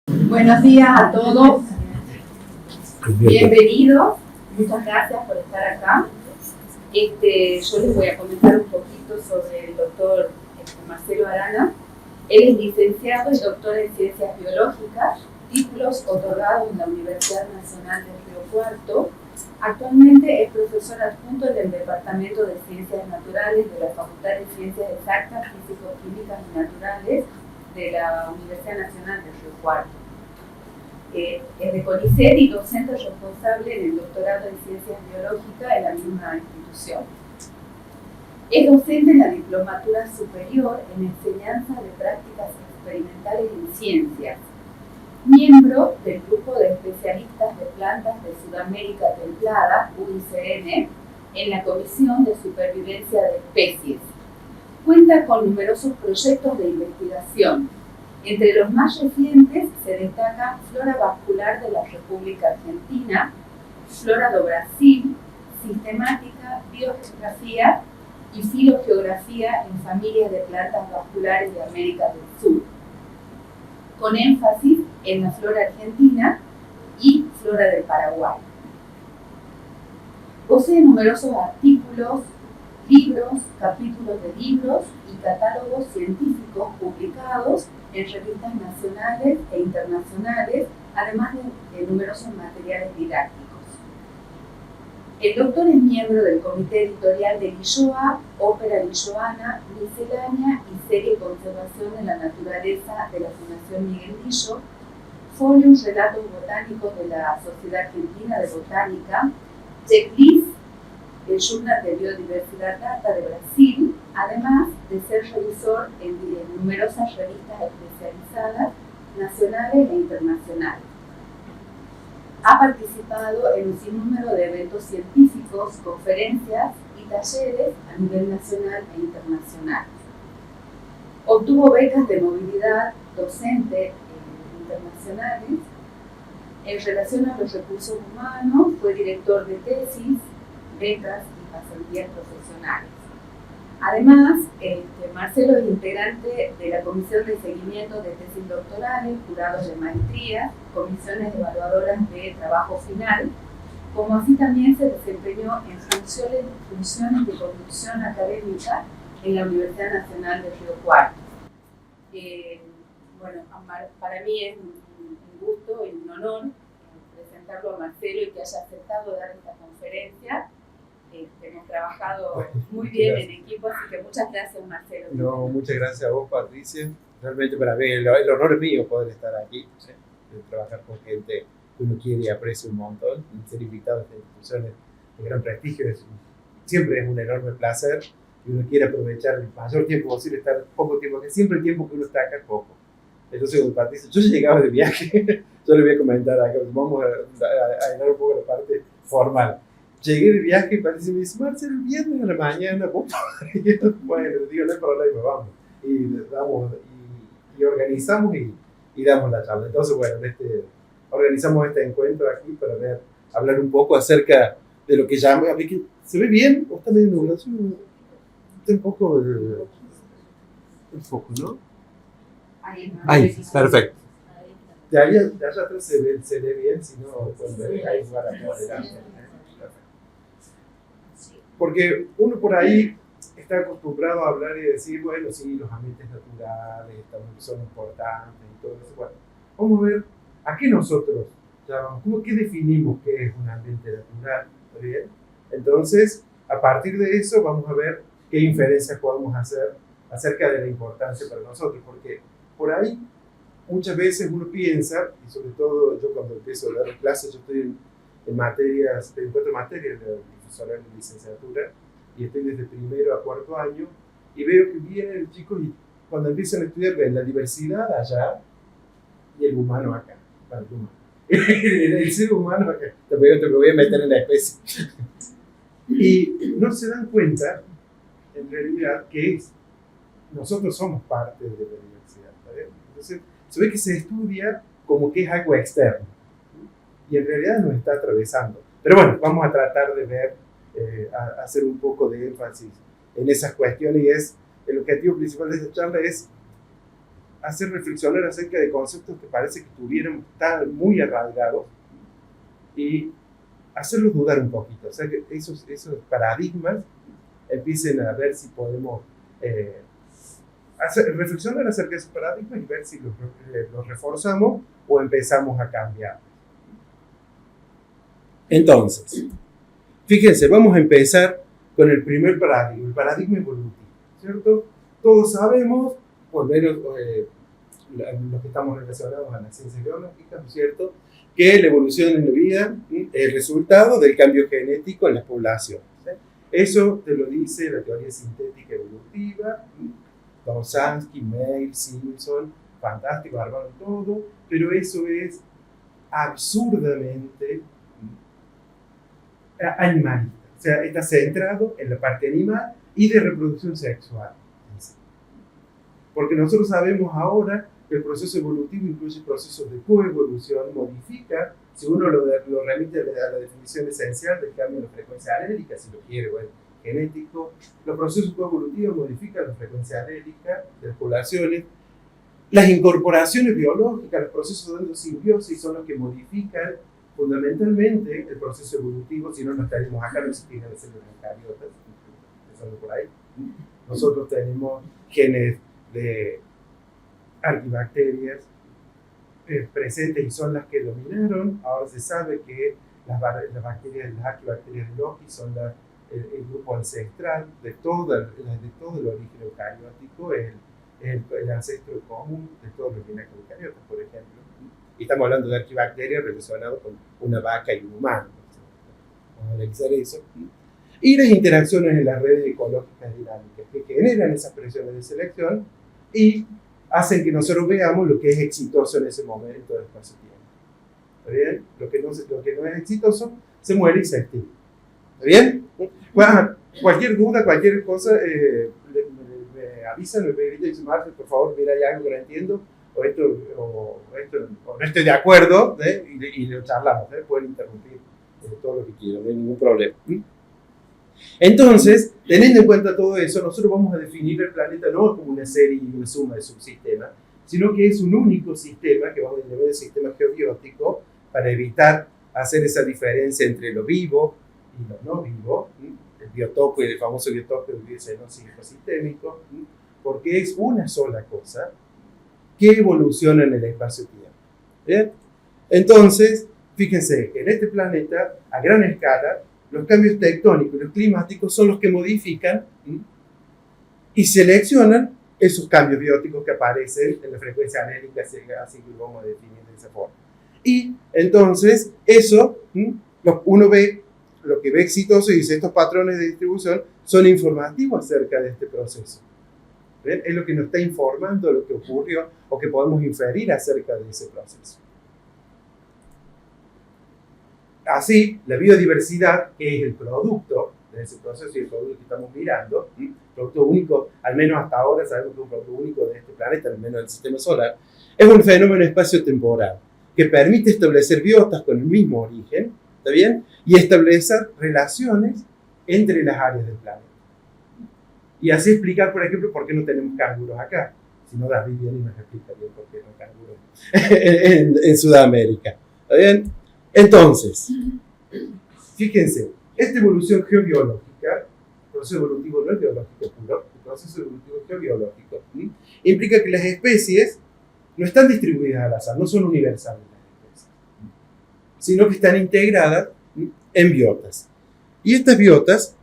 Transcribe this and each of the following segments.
Buenos días a todos, bienvenidos, muchas gracias por estar acá. Yo les voy a comentar un poquito sobre el doctor Marcelo Arana. Él es licenciado y doctor en Ciencias Biológicas, títulos otorgados en la Universidad Nacional de Río Cuarto. Actualmente es profesor adjunto del Departamento de Ciencias Naturales de la Facultad de Ciencias Exactas, Físico-Químicas y Naturales de la Universidad Nacional de Río Cuarto. Es de CONICET y docente responsable del doctorado en Ciencias Biológicas en la misma institución. Es docente en la Diplomatura Superior en Enseñanza de Prácticas Experimentales en Ciencias. Miembro del Grupo de Especialistas de Plantas de Sudamérica Templada, UICN, en la Comisión de Supervivencia de Especies. Cuenta con numerosos proyectos de investigación. Entre los más recientes se destaca Flora Vascular de la República Argentina, Flora do Brasil, Sistemática, Biogeografía y Filogeografía en familias de plantas vasculares de América del Sur, con énfasis en la flora argentina y flora del Paraguay. Posee numerosos artículos, libros, capítulos de libros y catálogos científicos publicados en revistas nacionales e internacionales, además de numerosos materiales didácticos. El doctor es miembro del comité editorial de Lilloa, Ópera Lilloana, Miscelánea y Serie Conservación de la Naturaleza de la Fundación Miguel Lillo, Folios Relatos Botánicos de la Sociedad Argentina de Botánica, Checklist, el Journal de Biodiversidad Data de Brasil, además de ser revisor en numerosas revistas especializadas, nacionales e internacionales. Ha participado en un sinnúmero de eventos científicos, conferencias y talleres a nivel nacional e internacional. Obtuvo becas de movilidad docente internacionales. En relación a los recursos humanos, fue director de tesis, becas y pasantías profesionales. Además, Marcelo es integrante de la Comisión de Seguimiento de Tesis Doctorales, Jurados de Maestría, Comisiones Evaluadoras de Trabajo Final, como así también se desempeñó en funciones de conducción académica en la Universidad Nacional de Río Cuarto. Para mí es un gusto y un honor presentarlo a Marcelo y que haya aceptado dar esta conferencia. Hemos trabajado muy bien en equipo, así que muchas gracias, Marcelo. No, muchas gracias a vos, Patricia. Realmente para mí el honor es mío poder estar aquí, trabajar con gente que uno quiere y aprecia un montón, y ser invitado a estas instituciones de gran prestigio siempre es un enorme placer, y uno quiere aprovechar el mayor tiempo posible, estar poco tiempo, que siempre el tiempo que uno está acá es poco. Entonces, con Patricia, yo llegaba de viaje, yo le voy a comentar acá, vamos a llenar un poco la parte formal. Llegué de viaje y Patricia me dice, Marcelo, el viernes a la mañana, ¿vos? Bueno, digo, no hay problema, vamos. Y organizamos y damos la charla. Entonces, bueno, organizamos este encuentro aquí para hablar un poco acerca de lo que llamo, a ver, ¿se ve bien? ¿O está medio nublado? Está un poco ¿no? Ahí, perfecto. De allá atrás se ve bien, si no, pueden ver, hay lugar acá adelante. Porque uno por ahí está acostumbrado a hablar y decir, bueno, sí, los ambientes naturales son importantes y todo eso. Bueno, vamos a ver a qué nosotros llamamos, ¿qué definimos qué es un ambiente natural? ¿Está bien? Entonces, a partir de eso, vamos a ver qué inferencias podemos hacer acerca de la importancia para nosotros. Porque por ahí, muchas veces uno piensa, y sobre todo yo cuando empiezo a dar clases, yo estoy en materias, en 4 materias de profesorado de licenciatura, y estoy desde primero a cuarto año, y veo que vienen los chicos y cuando empiezan a estudiar ven la diversidad allá y el humano acá. El ser humano acá. Te voy a meter en la especie. Y no se dan cuenta, en realidad, que nosotros somos parte de la diversidad. ¿Vale? Entonces, se ve que se estudia como que es algo externo. Y en realidad nos está atravesando. Pero bueno, vamos a tratar de ver, hacer un poco de énfasis en esas cuestiones, y el objetivo principal de esta charla es hacer reflexionar acerca de conceptos que parece que tuviéramos tan muy arraigados y hacerlos dudar un poquito, o sea, que esos paradigmas empiecen a ver si podemos reflexionar acerca de esos paradigmas y ver si los reforzamos o empezamos a cambiar. Entonces, fíjense, vamos a empezar con el primer paradigma, el paradigma evolutivo, ¿cierto? Todos sabemos, por menos los que estamos relacionados a las ciencias biológicas, ¿no es cierto?, que la evolución en la vida es el resultado del cambio genético en las poblaciones. Eso te lo dice la teoría sintética evolutiva, Domzhansky, Mail, Simpson, fantástico, armaron todo, pero eso es absurdamente animalista. O sea, está centrado en la parte animal y de reproducción sexual. Porque nosotros sabemos ahora que el proceso evolutivo incluye procesos de coevolución, modifica, si uno lo remite a la definición esencial del cambio de la frecuencia alélica, si lo quiere, bueno, genético, los procesos coevolutivos modifican la frecuencia alélica de las poblaciones, las incorporaciones biológicas, los procesos de endosimbiosis son los que modifican fundamentalmente el proceso evolutivo, si no, no estaríamos acá, no existirían las células eucariotas, empezando por ahí. Nosotros tenemos genes de arquibacterias presentes y son las que dominaron. Ahora se sabe que las arquibacterias de Loki son el grupo ancestral de todo el origen eucariótico, el ancestro común de todos los genes eucariotas, por ejemplo. Y estamos hablando de arquibacterias relacionadas con una vaca y un humano. Vamos a analizar eso. Y las interacciones en las redes ecológicas dinámicas que generan esas presiones de selección y hacen que nosotros veamos lo que es exitoso en ese momento del espacio-tiempo. ¿Está bien? Lo que no es exitoso se muere y se extingue. ¿Está bien? Bueno, cualquier duda, cualquier cosa, me avisan, me gritan y dicen, Marcel, por favor, mira, hay algo que no entiendo, o no estoy de acuerdo, y lo charlamos, pueden interrumpir todo lo que quieran, no hay ningún problema. Entonces, teniendo en cuenta todo eso, nosotros vamos a definir el planeta no como una serie y una suma de subsistemas, sino que es un único sistema que vamos a llamar el sistema geobiótico para evitar hacer esa diferencia entre lo vivo y lo no vivo, el biotopo y el famoso biotopo ecosistémico, porque es una sola cosa que evoluciona en el espacio-tiempo. ¿Bien? Entonces, fíjense que en este planeta, a gran escala, los cambios tectónicos y los climáticos son los que modifican y seleccionan esos cambios bióticos que aparecen en la frecuencia anélica, así que lo vamos a definir de esa forma. Y entonces, eso, uno ve, lo que ve exitoso y dice, estos patrones de distribución son informativos acerca de este proceso. ¿Ven? Es lo que nos está informando lo que ocurrió o que podemos inferir acerca de ese proceso. Así, la biodiversidad, que es el producto de ese proceso y el producto que estamos mirando, producto único, al menos hasta ahora sabemos que es un producto único de este planeta, al menos del sistema solar, es un fenómeno espacio-temporal que permite establecer biotas con el mismo origen, ¿está bien? Y establecer relaciones entre las áreas del planeta. Y así explicar, por ejemplo, por qué no tenemos canguros acá. Si no, David viene y nos explica bien por qué no canguros en Sudamérica. ¿Está bien? Entonces, fíjense, esta evolución geobiológica, el proceso evolutivo no es biológico puro, el proceso evolutivo geobiológico, implica que las especies no están distribuidas al azar, no son universales las especies, sino que están integradas en biotas. Y estas biotas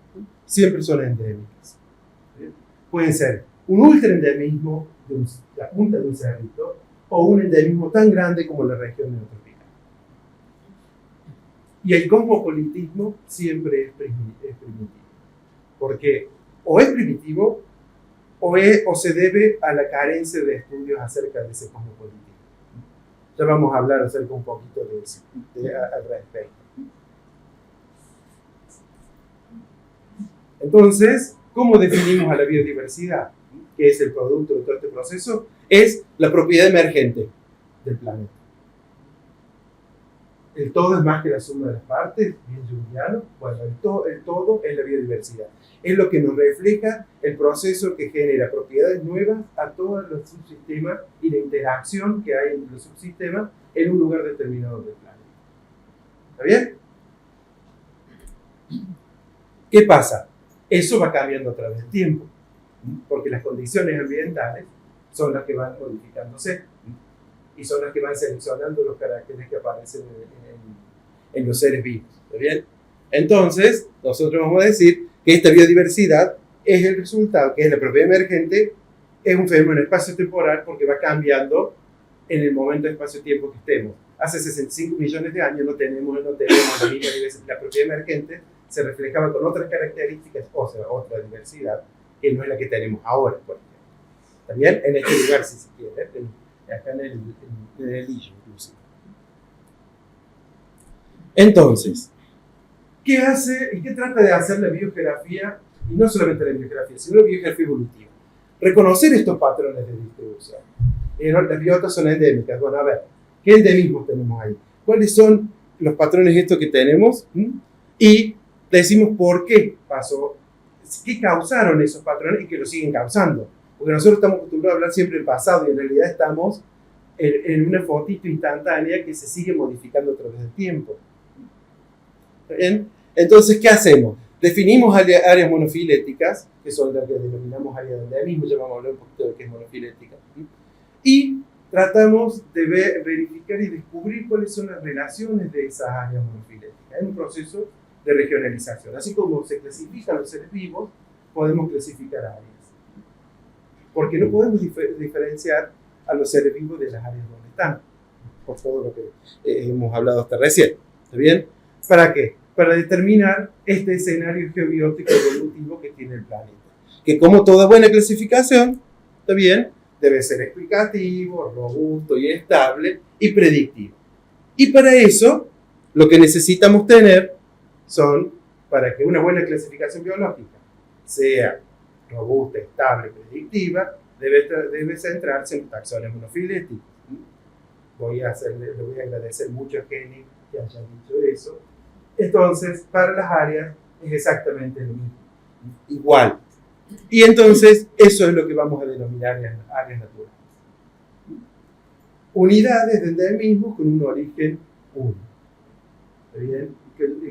siempre son endémicas. Pueden ser un ultraendemismo de la punta de un cerrito o un endemismo tan grande como la región neotropical. Y el cosmopolitismo siempre es primitivo, porque o es primitivo o se debe a la carencia de estudios acerca de ese cosmopolitismo. Ya vamos a hablar acerca un poquito de eso al respecto. Entonces, ¿cómo definimos a la biodiversidad? ¿Qué es el producto de todo este proceso? Es la propiedad emergente del planeta. el todo es más que la suma de las partes, bien junguiano. Bueno, el todo es la biodiversidad. Es lo que nos refleja el proceso que genera propiedades nuevas a todos los subsistemas y la interacción que hay entre los subsistemas en un lugar determinado del planeta. ¿Está bien? ¿Qué pasa? Eso va cambiando a través del tiempo, porque las condiciones ambientales son las que van modificándose y son las que van seleccionando los caracteres que aparecen en los seres vivos. ¿Está bien? Entonces, nosotros vamos a decir que esta biodiversidad es el resultado, que es la propiedad emergente, es un fenómeno espacio-temporal porque va cambiando en el momento de espacio-tiempo que estemos. Hace 65 millones de años no tenemos la misma diversidad. La propiedad emergente se reflejaba con otras características, o sea, otra diversidad, que no es la que tenemos ahora, por ejemplo. ¿Está bien? En este lugar, si se quiere, acá en el Illo, inclusive. Entonces, ¿qué hace y qué trata de hacer la biogeografía? Y no solamente la biogeografía, sino la biogeografía evolutiva. Reconocer estos patrones de distribución. Las biotas son endémicas. Bueno, a ver, ¿qué endemismos tenemos ahí? ¿Cuáles son los patrones estos que tenemos? Y decimos por qué pasó, qué causaron esos patrones y que lo siguen causando. Porque nosotros estamos acostumbrados a hablar siempre del pasado y en realidad estamos en una fotito instantánea que se sigue modificando a través del tiempo. ¿Bien? Entonces, ¿qué hacemos? Definimos áreas monofiléticas, que son las que denominamos áreas de endemismo, ya vamos a hablar un poquito de qué es monofilética. Y tratamos de verificar y descubrir cuáles son las relaciones de esas áreas monofiléticas. Es un proceso de regionalización. Así como se clasifican los seres vivos, podemos clasificar áreas. Porque no podemos diferenciar a los seres vivos de las áreas donde están, por todo lo que hemos hablado hasta recién. ¿Está bien? ¿Para qué? Para determinar este escenario geobiótico evolutivo que tiene el planeta. Que como toda buena clasificación, ¿está bien?, debe ser explicativo, robusto y estable y predictivo. Y para eso, lo que necesitamos tener son, para que una buena clasificación biológica sea robusta, estable, predictiva, debe centrarse en taxones monofiléticos. Le voy a agradecer mucho a Kenny que haya dicho eso. Entonces, para las áreas es exactamente lo mismo, igual. Y entonces, eso es lo que vamos a denominar áreas naturales. Unidades de endemismo con un origen único. ¿Está bien?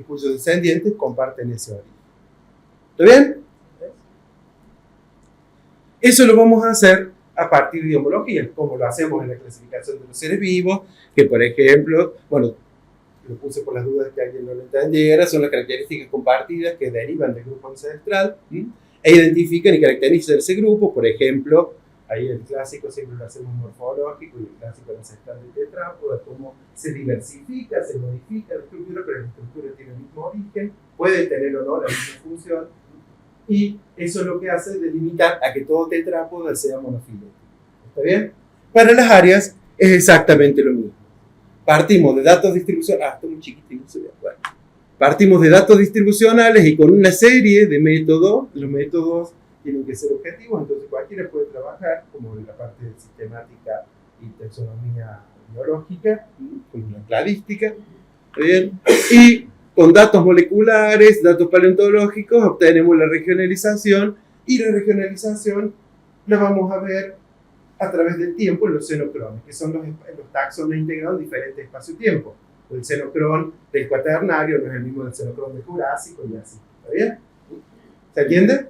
Cuyos descendientes comparten ese origen. ¿Está bien? Eso lo vamos a hacer a partir de homologías, como lo hacemos en la clasificación de los seres vivos, que por ejemplo, bueno, lo puse por las dudas que alguien no lo entendiera, son las características compartidas que derivan del grupo ancestral e identifican y caracterizan ese grupo. Por ejemplo, ahí el clásico siempre lo hacemos morfológico y el clásico ancestral de tetrápodo, cómo se diversifica, se modifica la estructura, pero la estructura tiene el mismo origen, puede tener o no la misma función, y eso es lo que hace delimitar a que todo tetrápodo sea monofilético. ¿Está bien? Para las áreas es exactamente lo mismo. Partimos de datos distribucionales. Está muy chiquito y no se ve. Bueno. Partimos de datos distribucionales y con una serie de métodos. Los métodos tienen que ser objetivos, entonces cualquiera puede trabajar, como en la parte de sistemática y taxonomía biológica, como la cladística. ¿Está bien? Y con datos moleculares, datos paleontológicos, obtenemos la regionalización. Y la regionalización la vamos a ver a través del tiempo en los xenocrones, que son los taxones integrados en diferentes espacio-tiempo. El xenocrón del cuaternario no es el mismo del xenocrón del Jurásico y así. ¿Está bien? ¿Se entiende?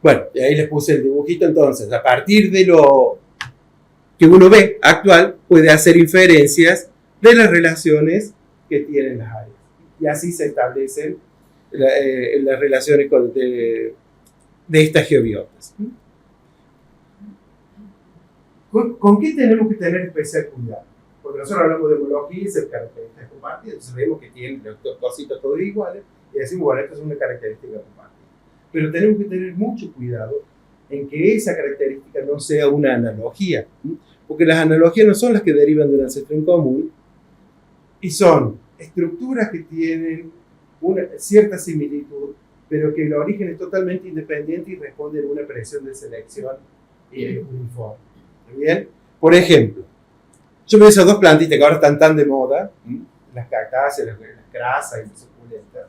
Bueno, y ahí les puse el dibujito. Entonces, a partir de lo que uno ve actual, puede hacer inferencias de las relaciones que tienen las áreas. Y así se establecen las relaciones de estas geobiotas. ¿Con qué tenemos que tener especial cuidado? Porque nosotros hablamos de homología y de características compartidas, entonces vemos que tienen dos cositas todas iguales y decimos, bueno, esto es una característica compartida. Pero tenemos que tener mucho cuidado en que esa característica no sea una analogía, porque las analogías no son las que derivan de un ancestro en común y son estructuras que tienen una cierta similitud, pero que el origen es totalmente independiente y responden a una presión de selección uniforme. ¿Bien? Por ejemplo, Yo veo esas dos plantitas que ahora están tan de moda, las cactáceas, las grasas y las suculentas,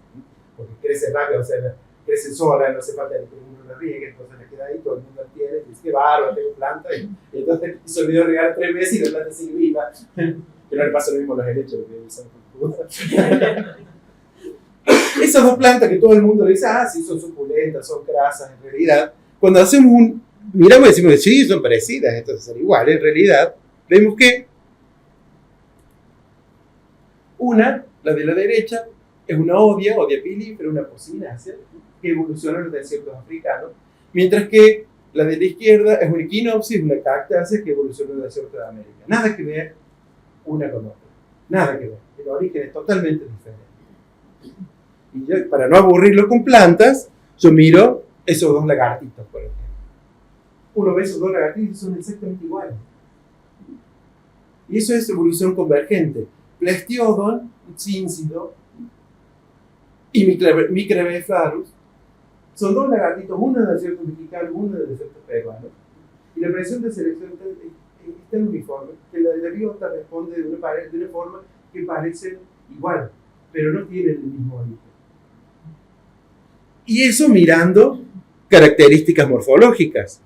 porque crecen rápido, o sea, crecen solas, no hace falta que uno las riegue, entonces le queda ahí, todo el mundo las tiene, y dice, qué bárbaro, tengo planta, y entonces se olvidó regalar 3 meses y la planta sigue viva. Que no le pasa lo mismo a los helechos, que son esas dos plantas que todo el mundo le dice, sí, son suculentas, son grasas, en realidad, cuando hacemos miramos y decimos, sí, son parecidas, entonces son iguales, en realidad, vemos que una, la de la derecha, es una odia pilífera, una pocinácea, que evoluciona en los desiertos africanos, mientras que la de la izquierda es una equinopsis, una cactácea que evoluciona en el desierto de América. Nada que ver una con otra, nada que ver, el origen es totalmente diferente. Y yo, para no aburrirlo con plantas, yo miro esos dos lagartitos, por ejemplo. Uno ve esos dos lagartitos y son exactamente iguales. Y eso es evolución convergente. Plestiodon, Cíncido y Micrabepharus son dos lagartitos, uno del desierto mexicano, uno del desierto peruano. Y la presión de selección está en uniforme, que la de la biota responde de una forma que parece igual, pero no tienen el mismo origen. Y eso mirando características morfológicas.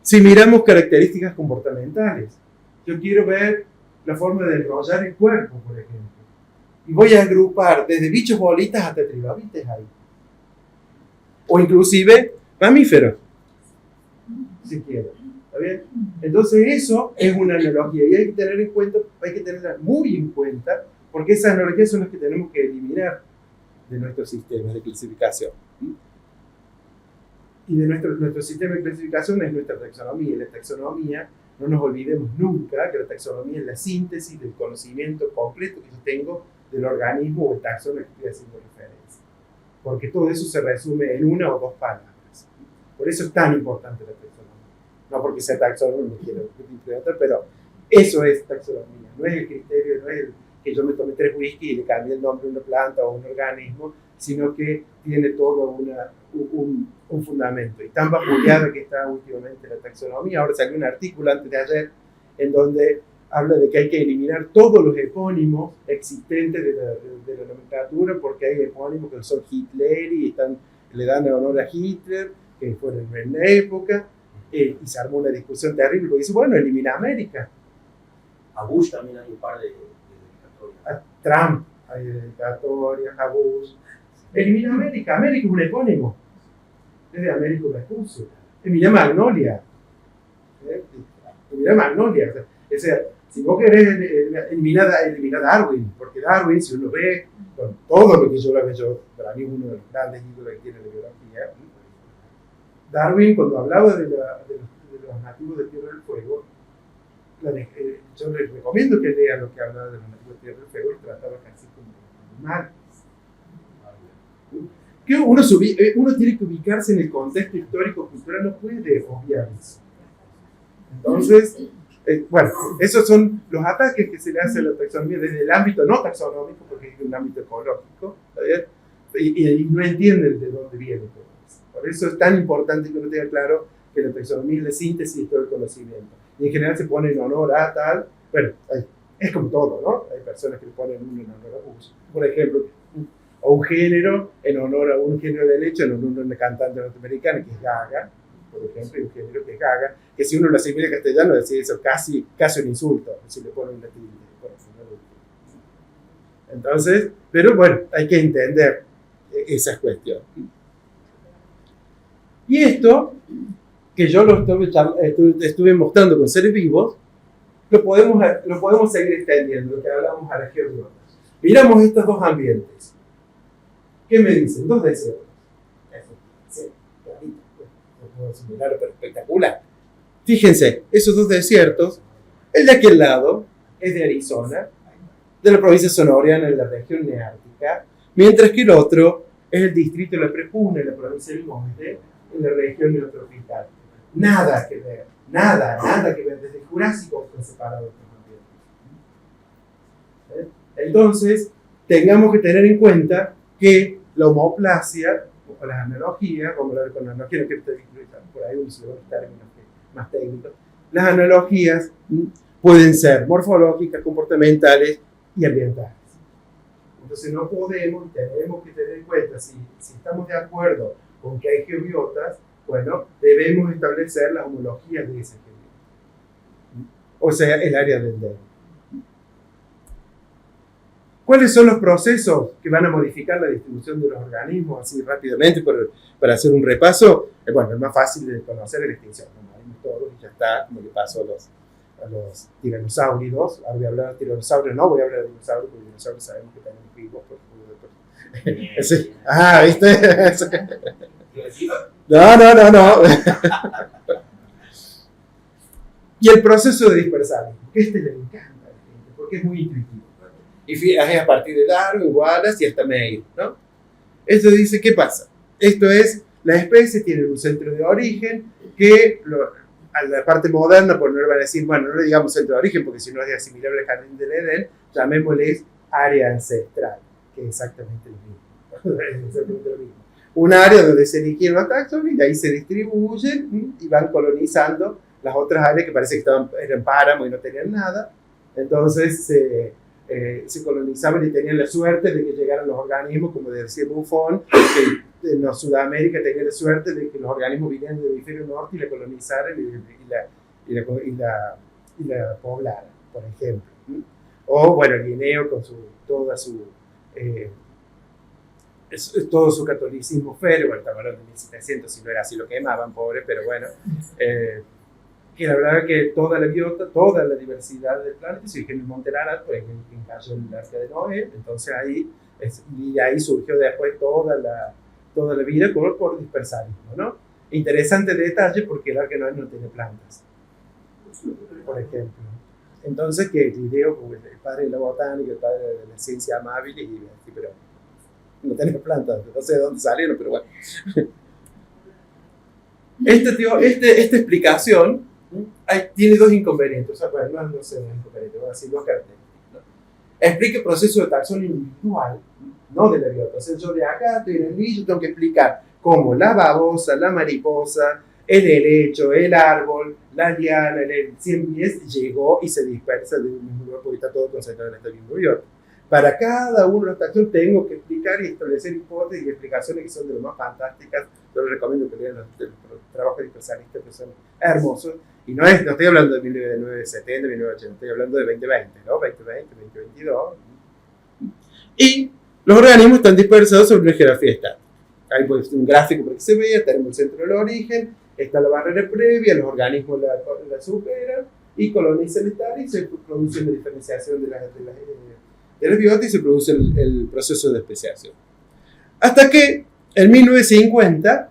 Si miramos características comportamentales, yo quiero ver la forma de enrollar el cuerpo, por ejemplo. Y voy a agrupar desde bichos bolitas hasta trilobites ahí. O inclusive mamíferos, si quiero. ¿Está bien? Entonces eso es una analogía y hay que tener en cuenta, hay que tenerla muy en cuenta, porque esas analogías son las que tenemos que eliminar de nuestro sistema de clasificación. Y de nuestro sistema de clasificación es nuestra taxonomía. Y la taxonomía, no nos olvidemos nunca que la taxonomía es la síntesis del conocimiento completo que yo tengo del organismo o el taxón al que estoy haciendo referencia. Porque todo eso se resume en una o dos palabras. Por eso es tan importante la taxonomía. No porque sea taxónomo, no quiero implementar, pero eso es taxonomía. No es el criterio, no es el que yo me tomé 3 whisky y le cambié el nombre de una planta o un organismo, sino que tiene todo un fundamento. Y tan vapuleada que está últimamente la taxonomía. Ahora salió un artículo antes de ayer en donde habla de que hay que eliminar todos los epónimos existentes de la nomenclatura, porque hay epónimos que son Hitler y le dan honor a Hitler, que fue en la época, y se armó una discusión terrible, porque dice, bueno, elimina América. A Bush también hay un par de dedicatorias. A Trump hay dedicatorias, a Bush. Elimina América. América es un epónimo. Es de Américo Vespucio. Elimina Magnolia. Elimina Magnolia. O sea, si vos querés eliminar Darwin, porque Darwin, si uno ve con todo lo que yo para mí es uno de los grandes ídolos que tiene la biología, Darwin, cuando hablaba de los nativos de Tierra del Fuego, yo les recomiendo que lean lo que hablaba de los nativos de Tierra del Fuego y trataba casi como animales. Que uno tiene que ubicarse en el contexto histórico cultural, no puede obviar eso. Entonces, bueno, esos son los ataques que se le hace a la taxonomía desde el ámbito no taxonómico, porque es un ámbito ecológico, y no entienden de dónde viene todo eso. Por eso es tan importante que uno tenga claro que la taxonomía es la síntesis de todo el conocimiento. Y en general se pone en honor a tal, bueno, es como todo, ¿no? Hay personas que le ponen uno en honor a Bush, por ejemplo, o un género en honor a un género de leche, en honor a una cantante norteamericana que es Gaga, por ejemplo, y un género que es Gaga, que si uno lo asimila en castellano decía eso casi un insulto, si le ponen un latín. Entonces, pero bueno, hay que entender esas cuestiones. Y esto, que yo lo estuve mostrando con seres vivos, lo podemos seguir extendiendo, lo que hablábamos a la geobiología. Miramos estos dos ambientes. ¿Qué me dicen? 2 desiertos. Sí, clarito. No puedo simular, pero espectacular. Fíjense, esos 2 desiertos, el de aquel lado es de Arizona, de la provincia sonoreana en la región neártica, mientras que el otro es el distrito de la Prepuna en la provincia del Monte, en la región neotropical. Nada que ver, nada que ver. Desde el Jurásico están separados estos ambientes. Entonces, tengamos que tener en cuenta que la homoplasia, o las analogías, vamos a ver con analogía, no quiero estar por ahí unos términos más técnicos, las analogías pueden ser morfológicas, comportamentales y ambientales. Entonces no podemos, tenemos que tener en cuenta, si estamos de acuerdo con que hay geobiotas, bueno, debemos establecer las homologías de ese geobiota. O sea, el área del DEN. ¿Cuáles son los procesos que van a modificar la distribución de los organismos así rápidamente para hacer un repaso? Bueno, el más fácil de conocer es la extinción. Nos morimos todos y ya está, como le pasó a los tiranosáuridos. Ahora voy a hablar de tiranosaurios, no voy a hablar de dinosaurios, porque dinosaurios sabemos que tenemos vivos. ¿viste? No. Y el proceso de dispersar, que le encanta a la gente, porque es muy intuitivo. Y fíjate, a partir de Darwin, Wallace y hasta Meyer, ¿no? Esto dice, ¿qué pasa? Esto es, las especies tienen un centro de origen que a la parte moderna, pues no le van a decir, bueno, no le digamos centro de origen, porque si no es asimilable al jardín del Edén, llamémosle área ancestral, que es exactamente lo mismo. Un área donde se eligen los taxones y de ahí se distribuyen y van colonizando las otras áreas que parece que eran páramos y no tenían nada. Entonces se colonizaban y tenían la suerte de que llegaran los organismos, como decía Buffon, que en Sudamérica tenían la suerte de que los organismos vinieran del hemisferio norte y la colonizaran y la poblaran, por ejemplo. O, bueno, Linneo con todo su catolicismo férreo, bueno, estamos hablando de 1700, si no era así lo quemaban, pobre, pero bueno, que la verdad que toda la biota, toda la diversidad del planeta se originó en el Monte Ararat, pues en cayó el arca de Noé, entonces y ahí surgió después toda la vida por dispersarismo, ¿no? Interesante detalle porque el arca de Noé no tiene plantas, por ejemplo. Entonces, que Linneo, como el padre de la botánica, el padre de la ciencia amable, pero no tiene plantas, no sé de dónde salieron, pero bueno. Esta explicación tiene dos inconvenientes, o sea, bueno, no sé, dos inconvenientes, voy a decir dos características, ¿no? Explica el proceso de taxón individual, no de la biota. O sea, yo de acá estoy en el nicho, tengo que explicar cómo la babosa, la mariposa, el helecho, el árbol, la liana, el 100 pies llegó y se dispersa de un mismo lugar porque está todo concentrado en este mismo biota. Para cada uno de los taxones tengo que explicar y establecer hipótesis y explicaciones que son de lo más fantásticas. Yo les recomiendo que lean los trabajos dispersalistas que son hermosos. Y no estoy hablando de 1970, 1980, estoy hablando de 2020, ¿no? 2020, 2022. Y los organismos están dispersados sobre una jerarquía estática. Hay pues un gráfico para que se vea, tenemos el centro del origen, está la barrera previa, los organismos la superan y colonizan esta área y se produce la diferenciación de la biota y se produce el proceso de especiación. Hasta que en 1950,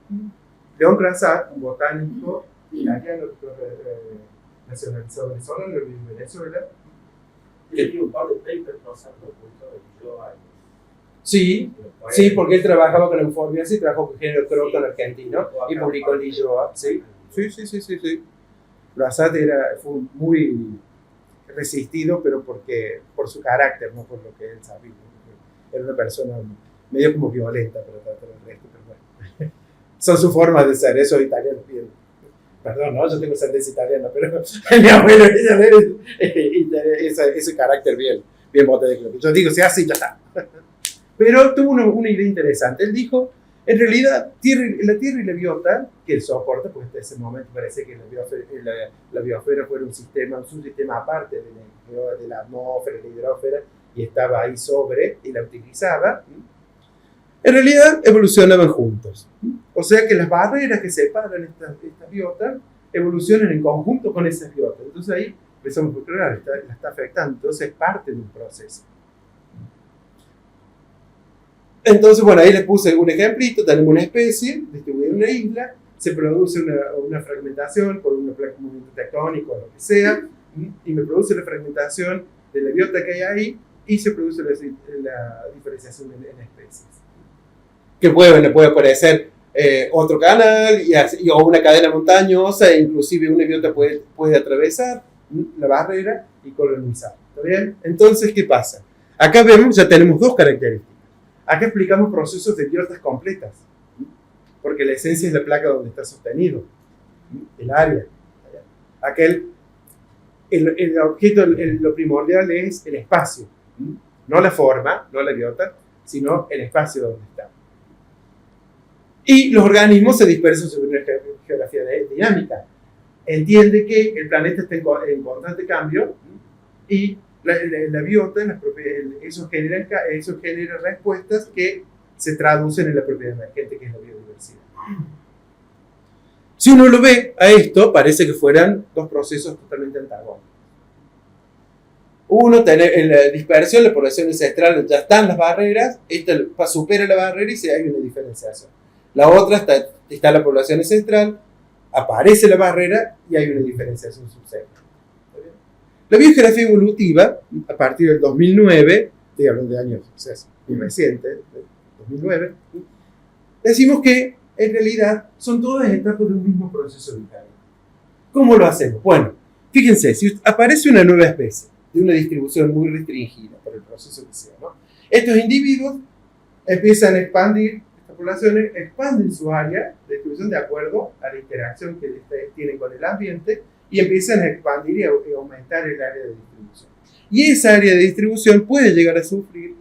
León Crasat, un botánico italiano nacionalizado venezolano, lo vive en Venezuela. Y tiene un par de papers pasando por todo el Sí, porque él trabajaba con euforbias y trabajó con género croton argentino y publicó en Lilloa. Sí. Crasat fue muy resistido, pero por su carácter, no por lo que él sabía. Era una persona medio como violenta para tratar el resto, pero bueno. Son sus formas de ser, eso italiano bien. Perdón, no, yo tengo ascendencia italiana, pero mi abuelo ese carácter bien botánico. Yo digo, si así, ya está. Pero tuvo una idea interesante. Él dijo, en realidad, la Tierra y la biota, que él soporta, porque hasta ese momento parece que la biosfera fuera un sistema aparte de la atmósfera, la hidrósfera, y estaba ahí y la utilizaba, en realidad evolucionaban juntos. O sea que las barreras que separan estas biotas evolucionan en conjunto con esas biotas. Entonces ahí empezamos a claro, la está afectando, entonces es parte de un proceso. Entonces, bueno, ahí les puse un ejemplito, tenemos una especie distribuida en una isla, se produce una fragmentación por un movimiento tectónico o lo que sea, y me produce la fragmentación de la biota que hay ahí, y se produce la diferenciación en especies. Que puede aparecer otro canal o una cadena montañosa, e inclusive una biota puede atravesar la barrera y colonizar. ¿Está bien? Entonces, ¿qué pasa? Acá vemos, ya tenemos dos características. Acá explicamos procesos de biotas completas, porque la esencia es la placa donde está sostenido, el área. el objeto, lo primordial es el espacio, no la forma, no la biota, sino el espacio donde está. Y los organismos se dispersan sobre una geografía dinámica. Entiende que el planeta está en constante cambio y la biota, eso genera respuestas que se traducen en la propiedad emergente, que es la biodiversidad. Si uno lo ve a esto, parece que fueran dos procesos totalmente antagónicos. Uno, en la dispersión, la población ancestral, ya están las barreras, esta supera la barrera y hay una diferenciación. La otra, está la población ancestral, aparece la barrera y hay una diferenciación subsecuente. La biogeografía evolutiva, a partir del 2009, estoy hablando de años, o sea, muy reciente, 2009, decimos que en realidad son todas etapas de un mismo proceso vital. ¿Cómo lo hacemos? Bueno, fíjense, si aparece una nueva especie de una distribución muy restringida por el proceso que sea, ¿no? Estos individuos empiezan a expandir, estas poblaciones expanden su área de distribución de acuerdo a la interacción que tienen con el ambiente y empiezan a expandir y a aumentar el área de distribución. Y esa área de distribución puede llegar a sufrir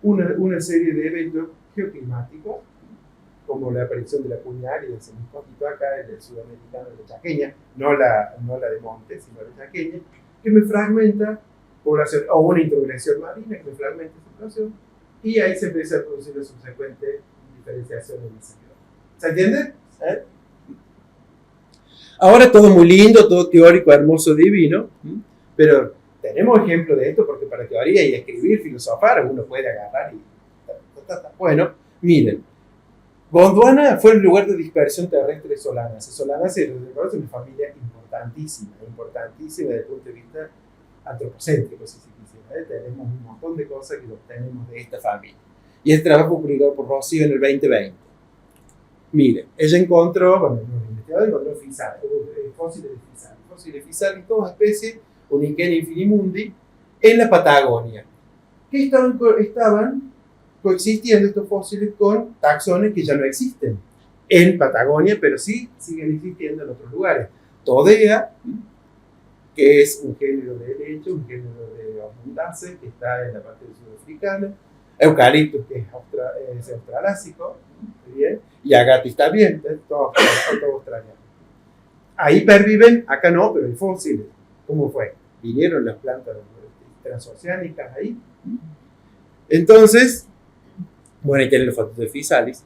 una serie de eventos geoclimáticos, como la aparición de la cuñaria, del semicóquito acá, el sudamericano de la chaqueña, no la de monte, sino la chaqueña, que me fragmenta población, o una introgresión marina que me fragmenta esa población, y ahí se empieza a producir la subsecuente diferenciación en esa biota. ¿Se entiende? Ahora todo muy lindo, todo teórico, hermoso, divino, pero tenemos ejemplo de esto porque para teoría y escribir, filosofar, uno puede agarrar y... Bueno, miren, Gondwana fue el lugar de dispersión terrestre de Solánaceae. Solánaceae es una familia importantísima desde el punto de vista antropocéntrico, si se quisiera. Tenemos un montón de cosas que obtenemos de esta familia. Y este trabajo publicado por Rocío en el 2020. Miren, ella encontró, bueno, los investigadores encontró fósiles de Physalis, todas especies, Uniquenia infinimundi, en la Patagonia, que estaban coexistiendo estos fósiles con taxones que ya no existen en Patagonia, pero sí siguen existiendo en otros lugares. Todea, que es un género de helecho, un género de Osmundaceae, que está en la parte sudafricana, Eucaliptus, que es australásico, ¿bien? Y Agathis también, todo australiano. Ahí perviven, acá no, pero hay fósiles. ¿Cómo fue? Vinieron las plantas transoceánicas ahí. Entonces, bueno, ahí tienen los fotos de Physalis.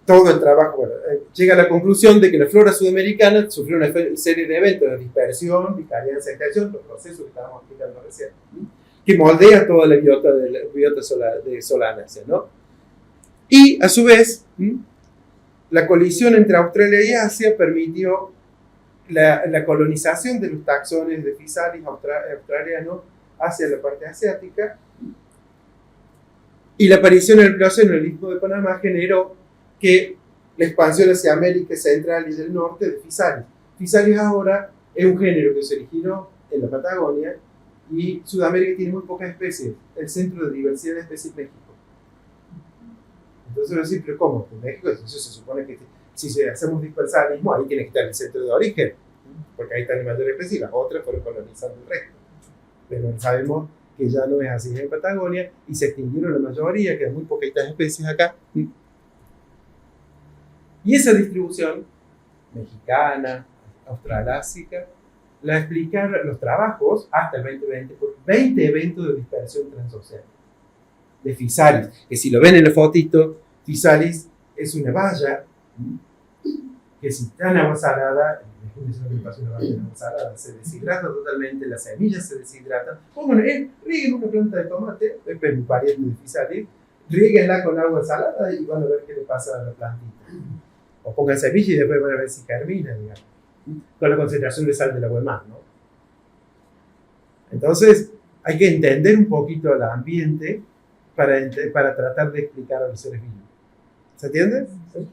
Todo el trabajo, bueno, llega a la conclusión de que la flora sudamericana sufrió una serie de eventos de dispersión, vicarianza, extracción, los procesos que estábamos explicando recién, que moldea toda la biota de Solánaceae, ¿no? Y, a su vez, la colisión entre Australia y Asia permitió la colonización de los taxones de Physalis australianos hacia la parte asiática, y la aparición en el Plioceno en el Istmo de Panamá generó que la expansión hacia América Central y del Norte de Physalis. Physalis ahora es un género que se originó en la Patagonia y Sudamérica tiene muy pocas especies, el centro de diversidad de especies es México. Entonces uno dice, pero ¿cómo? En México, entonces se supone que si hacemos dispersalismo, ahí tiene que estar el centro de origen, porque ahí están las mayores especies, las otras fueron colonizando el resto. Pero sabemos que ya no es así en Patagonia y se extinguieron la mayoría, quedan muy poquitas especies acá. Y esa distribución mexicana, australásica, la explicaron los trabajos hasta el 2020 por 20 eventos de dispersión transoceánica de Physalis, que si lo ven en la fotito, Physalis es una valla que si está en agua salada, imagínense lo que pasa una valla en agua salada, se deshidrata totalmente, las semillas se deshidratan. Bueno, rieguen una planta de tomate, es un pariente de Physalis, riéguenla con agua salada y van a ver qué le pasa a la plantita. O pongan semillas y después van a ver si germina, digamos, con la concentración de sal del agua de mar, ¿no? Entonces, hay que entender un poquito el ambiente para tratar de explicar a los seres vivos. ¿Se entiende? ¿Sí?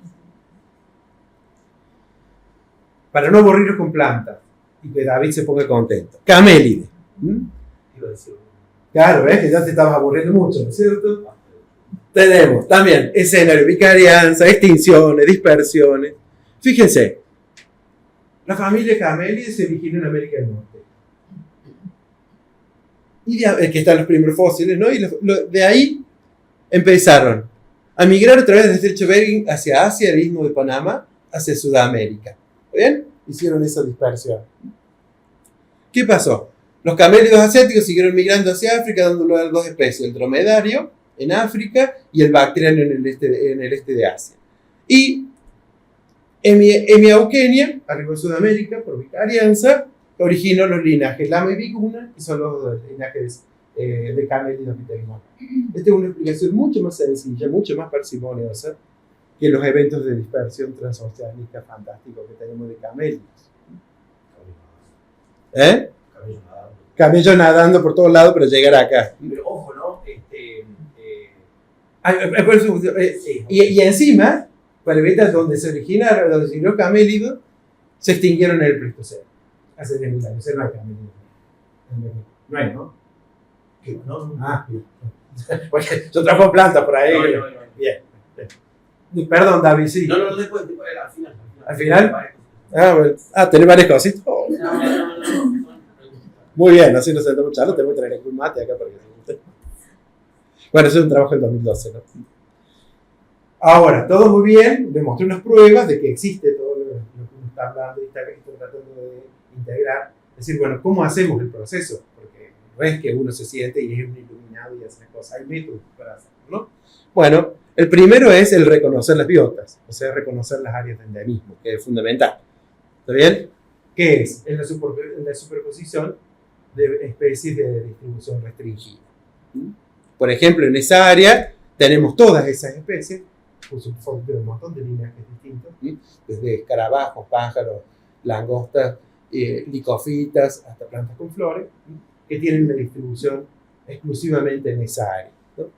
Para no aburrirlos con plantas y que David se ponga contento. Camélide. Claro, ¿ves? Que ya te estabas aburriendo mucho, ¿no es cierto? Tenemos también escenario, vicarianza, extinciones, dispersiones. Fíjense, la familia Camélide se originó en América del Norte. Y que están los primeros fósiles, ¿no? Y de ahí empezaron a migrar otra vez desde el estrecho de Bering hacia Asia, el istmo de Panamá, hacia Sudamérica. ¿Bien? Hicieron esa dispersión. ¿Qué pasó? Los camélidos asiáticos siguieron migrando hacia África, dando lugar a dos especies, el dromedario en África y el bactriano en el este de Asia. Y Hemiauquenia, arriba de Sudamérica, por vicarianza, originó los linajes Lama y Vicuna, que son los linajes de camélidos que tenemos. Esta es una explicación mucho más sencilla, mucho más parsimoniosa que los eventos de dispersión transoceánica fantásticos que tenemos de camélidos. ¿Eh? Camello nadando por todos lados para llegar acá. Pero ojo, ¿no? Y encima, planetas donde se originaron, donde se originó camélido, se extinguieron en el Pleistoceno. Hace 10.000 años. No hay camélido. No hay, ¿no? No. Ah, bien. Porque yo trabajo plantas por ahí. No. Bien. Perdón, David, sí. No, después, al final. ¿Al final? Bueno. ¿Tenés varias cositas? Oh. No. Muy bien, así nos sentamos charlas. Tengo que traer un mate acá para que se guste. Bueno, eso es un trabajo del 2012, ¿no? Ahora, todo muy bien. Demostré unas pruebas de que existe todo lo que uno está hablando y está tratando de integrar. Es decir, bueno, ¿cómo hacemos el proceso? Porque no es que uno se siente y es un iluminado y hace las cosas. Hay métodos para hacerlo, ¿no? Bueno, el primero es el reconocer las biotas, o sea, reconocer las áreas de endemismo, que es fundamental. ¿Está bien? ¿Qué es? Es la superposición de especies de distribución restringida. Por ejemplo, en esa área tenemos todas esas especies, puse un fondo de un montón de linajes distintos, desde escarabajos, pájaros, langostas, licofitas, hasta plantas con flores, que tienen una distribución exclusivamente en esa área, ¿no?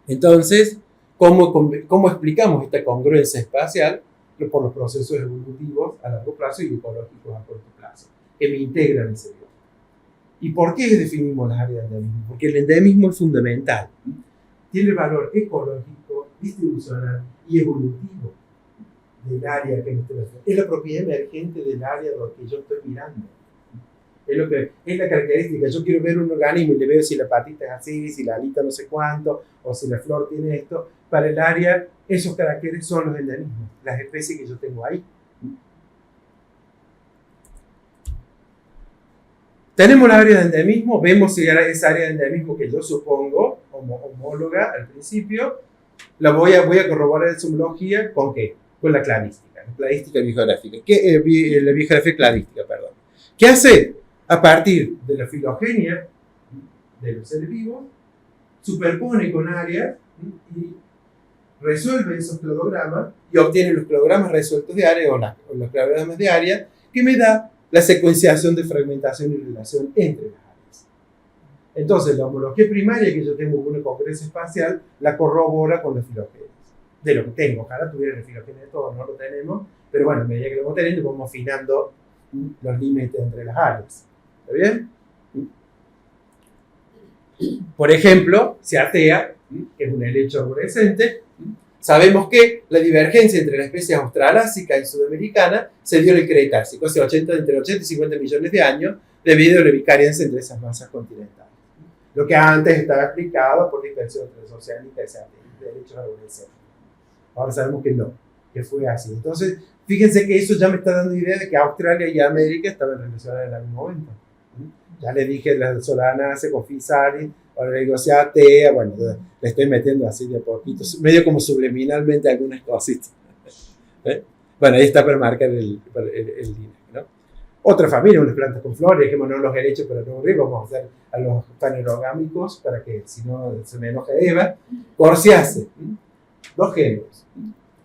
Entonces, ¿cómo explicamos esta congruencia espacial? Por los procesos evolutivos a largo plazo y ecológicos a corto plazo, que me integran ese bioma. ¿Y por qué definimos las áreas de endemismo? Porque el endemismo es fundamental. Tiene valor ecológico, distribucional y evolutivo del área que me estoy haciendo. Es la propiedad emergente del área que yo estoy mirando. Es la característica. Yo quiero ver un organismo y le veo si la patita es así, si la alita no sé cuánto, o si la flor tiene esto. Para el área, esos caracteres son los endemismos, las especies que yo tengo ahí. Tenemos la área de endemismo, vemos si esa área de endemismo que yo supongo, homóloga al principio, la voy a corroborar en sismología, ¿con qué? Con la cladística biogeográfica. La biogeografía cladística, perdón. ¿Qué hace? A partir de la filogenia de los seres vivos, superpone con áreas y resuelve esos cladogramas y obtiene los cladogramas resueltos de área o los cladogramas de área que me da la secuenciación de fragmentación y relación entre las áreas. Entonces, la homología primaria que yo tengo con una congruencia espacial la corrobora con las filogenias de lo que tengo. Ojalá tuviera la filogenia de todo, no lo tenemos, pero bueno, a medida que lo vamos teniendo, vamos afinando los límites entre las áreas. ¿Está bien? Por ejemplo, Cyathea, que es un helecho arborescente, sabemos que la divergencia entre las especies australásica y sudamericana se dio en el Cretácico, hace entre 80 y 50 millones de años, debido a la vicarianza entre esas masas continentales. Lo que antes estaba explicado por la dispersión transoceánica de helechos arborescentes. Ahora sabemos que no, que fue así. Entonces, fíjense que eso ya me está dando idea de que Australia y América estaban relacionadas en algún momento. Ya le dije la Solanaceae con Physalis, ahora le digo Cyathea, bueno, le estoy metiendo así de a poquito, medio como subliminalmente algunas cositas. Bueno, ahí está para marcar el linaje, ¿no? Otra familia, unas plantas con flores, dejémonos los helechos para no aburrir, vamos a hacer a los panerogámicos para que si no se me enoje Eva. Corciaceae, dos géneros,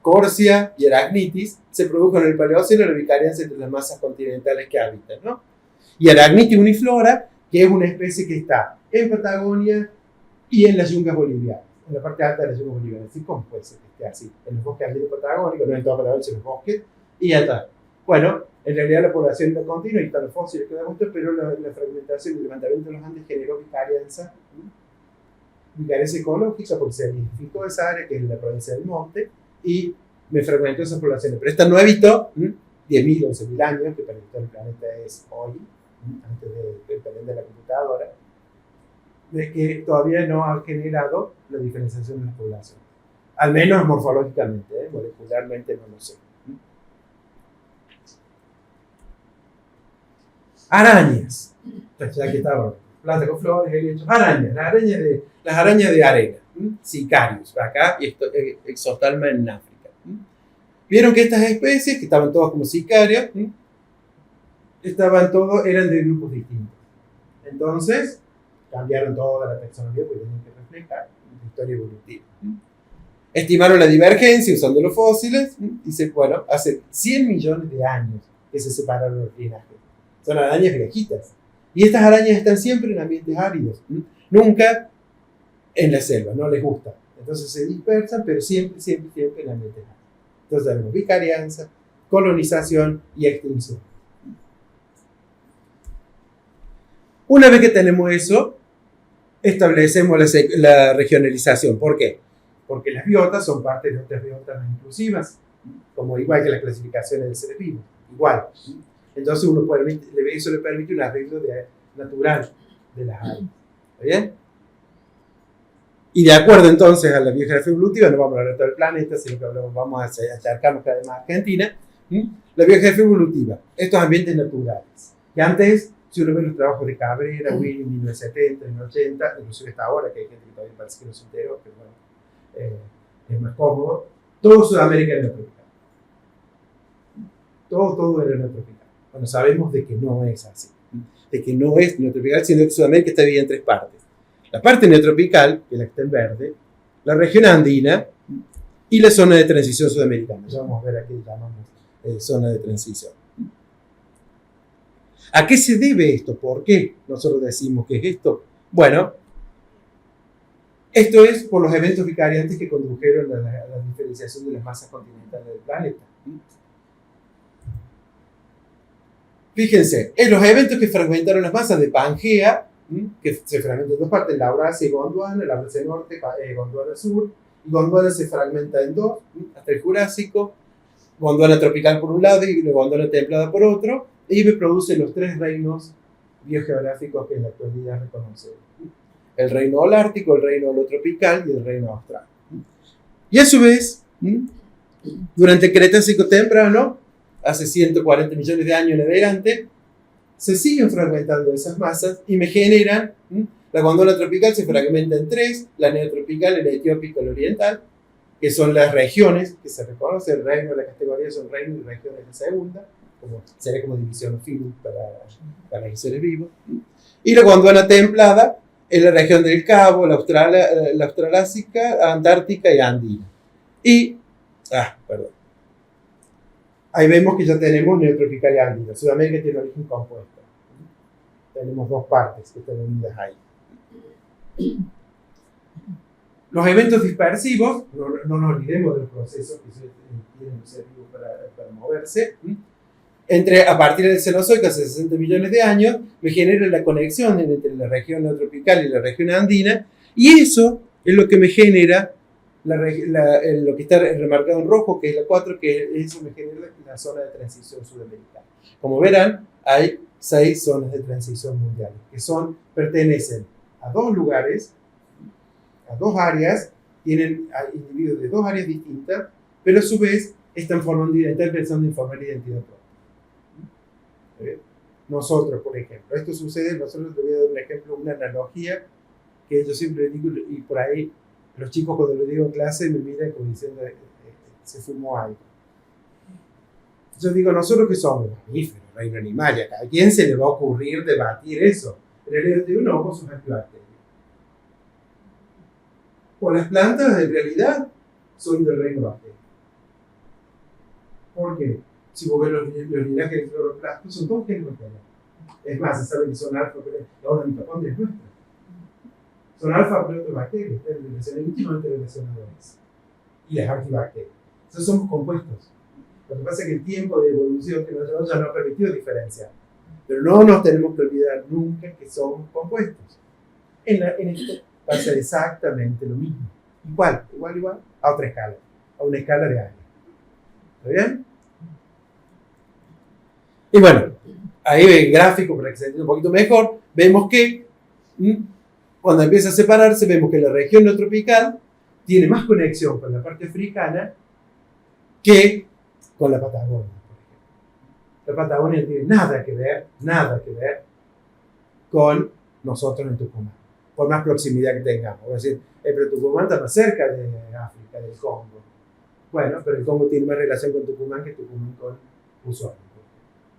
Corcia y Aracnitis, se produjo en el Paleoceno la vicarianza entre las masas continentales que habitan, ¿no? Y Aracnitis uniflora, que es una especie que está en Patagonia y en las yungas bolivianas, en la parte alta de las yungas bolivianas. ¿Sí? ¿Cómo puede ser que esté así? En los bosques andinos patagónicos, no en toda Patagonia, sino en los bosques, y ya está. Bueno, en realidad la población no es continua, y están los fósiles que damos, pero la fragmentación y el levantamiento de los Andes generó vicarianza ecológica, porque se identificó esa área, que es la provincia del Monte, y me fragmentó esas poblaciones. Pero esta no evitó 10.000, 11.000 años, que para el planeta es hoy, antes de depender de la computadora, de que todavía no ha generado la diferenciación de la población. Al menos morfológicamente, molecularmente no lo sé. Arañas. Entonces, ya que estaba planta con flores, helechos, arañas, las arañas de arena, Sicarius, acá y Exophthalma en África. Vieron que estas especies, que estaban todas como sicarios, eran de grupos distintos. Entonces, cambiaron toda la taxonomía porque tenían que reflejar la historia evolutiva. Estimaron la divergencia usando los fósiles y bueno, hace 100 millones de años que se separaron los linajes. Son arañas viejitas. Y estas arañas están siempre en ambientes áridos, nunca en la selva, no les gusta. Entonces se dispersan, pero siempre en ambientes áridos. Entonces tenemos vicarianza, colonización y extinción. Una vez que tenemos eso, establecemos la regionalización. ¿Por qué? Porque las biotas son parte de otras biotas no inclusivas, como igual que las clasificaciones de seres vivos, igual. Entonces eso le permite un arreglo natural de las áreas. ¿Está bien? Y de acuerdo entonces a la biogeografía evolutiva, no vamos a hablar de todo el planeta, sino que vamos a acercarnos cada vez más a Argentina. La biogeografía evolutiva, estos ambientes naturales, que antes, si uno ve los trabajos de Cabrera, Willy, en 1970, 1980, inclusive hasta ahora, que hay gente que todavía parece que no se enteró, pero bueno, es más cómodo, todo Sudamérica era tropical. Todo era tropical. Bueno, sabemos de que no es así, de que no es neotropical, sino que Sudamérica está dividida en tres partes. La parte neotropical, que es la que está en verde, la región andina y la zona de transición sudamericana. Ya vamos a ver a qué llamamos zona de transición. ¿A qué se debe esto? ¿Por qué nosotros decimos que es esto? Bueno, esto es por los eventos vicariantes que condujeron a la diferenciación de las masas continentales del planeta. Fíjense, en los eventos que fragmentaron las masas de Pangea, que se fragmentan en dos partes, la Eurasia y Gondwana, la Eurasia Norte, Gondwana Sur, y Gondwana se fragmenta en dos, hasta el Jurásico, Gondwana tropical por un lado y Gondwana templada por otro, y me produce los tres reinos biogeográficos que en la actualidad reconocemos. El reino holártico, el reino holotropical y el reino austral. Y a su vez, durante el Cretácico temprano, hace 140 millones de años en adelante, se siguen fragmentando esas masas y me generan, la Gondwana tropical se fragmenta en tres, la neotropical, el etiópico, el oriental, que son las regiones que se reconoce, el reino de la categoría son reinos y regiones de segunda, sería como división filum para los seres vivos, y la Gondwana templada es la región del Cabo, la australásica, antártica y andina. Y, ahí vemos que ya tenemos neotropical y andina. Sudamérica tiene origen compuesto. Tenemos dos partes que están unidas ahí. Los eventos dispersivos, no nos olvidemos de los procesos que tienen los seres vivos para moverse. A partir del Cenozoico, hace 60 millones de años, me genera la conexión entre la región neotropical y la región andina, y eso es lo que me genera lo que está remarcado en rojo, que es la 4, que eso me genera la zona de transición sudamericana. Como verán, hay 6 zonas de transición mundiales, que pertenecen a 2 lugares, a 2 áreas, tienen individuos de 2 áreas distintas, pero a su vez están pensando en formar identidad propia. Nosotros, por ejemplo, nosotros les voy a dar un ejemplo, una analogía que yo siempre digo, y por ahí los chicos cuando lo digo en clase me miran como diciendo se fumó algo. Yo digo, nosotros que somos mamíferos, reino animal, y a cada quien se le va a ocurrir debatir eso. Pero yo digo, no, vos sos antibacterias. O las plantas en realidad son del reino bacteriano. ¿Por qué? Si vos ves los linajes de cloroplastos, son todos genes bacterianos. Es más, se sabe que son la mitocondria es nuestra. Son alfa-proteobacterias, están íntimamente relacionadas a eso. Y las antibacterias. Entonces somos compuestos. Lo que pasa es que el tiempo de evolución que nos llevamos ya nos ha permitido diferenciar. Pero no nos tenemos que olvidar nunca que somos compuestos. En esto pasa exactamente lo mismo. Igual, a otra escala. A una escala de área. ¿Está bien? Y bueno, ahí el gráfico, para que se entienda un poquito mejor, vemos que Cuando empieza a separarse, vemos que la región neotropical tiene más conexión con la parte africana que con la Patagonia. La Patagonia no tiene nada que ver con nosotros en Tucumán, por más proximidad que tengamos. Es decir, pero Tucumán está más cerca de África, del Congo. Bueno, pero el Congo tiene más relación con Tucumán que Tucumán con Ushuaia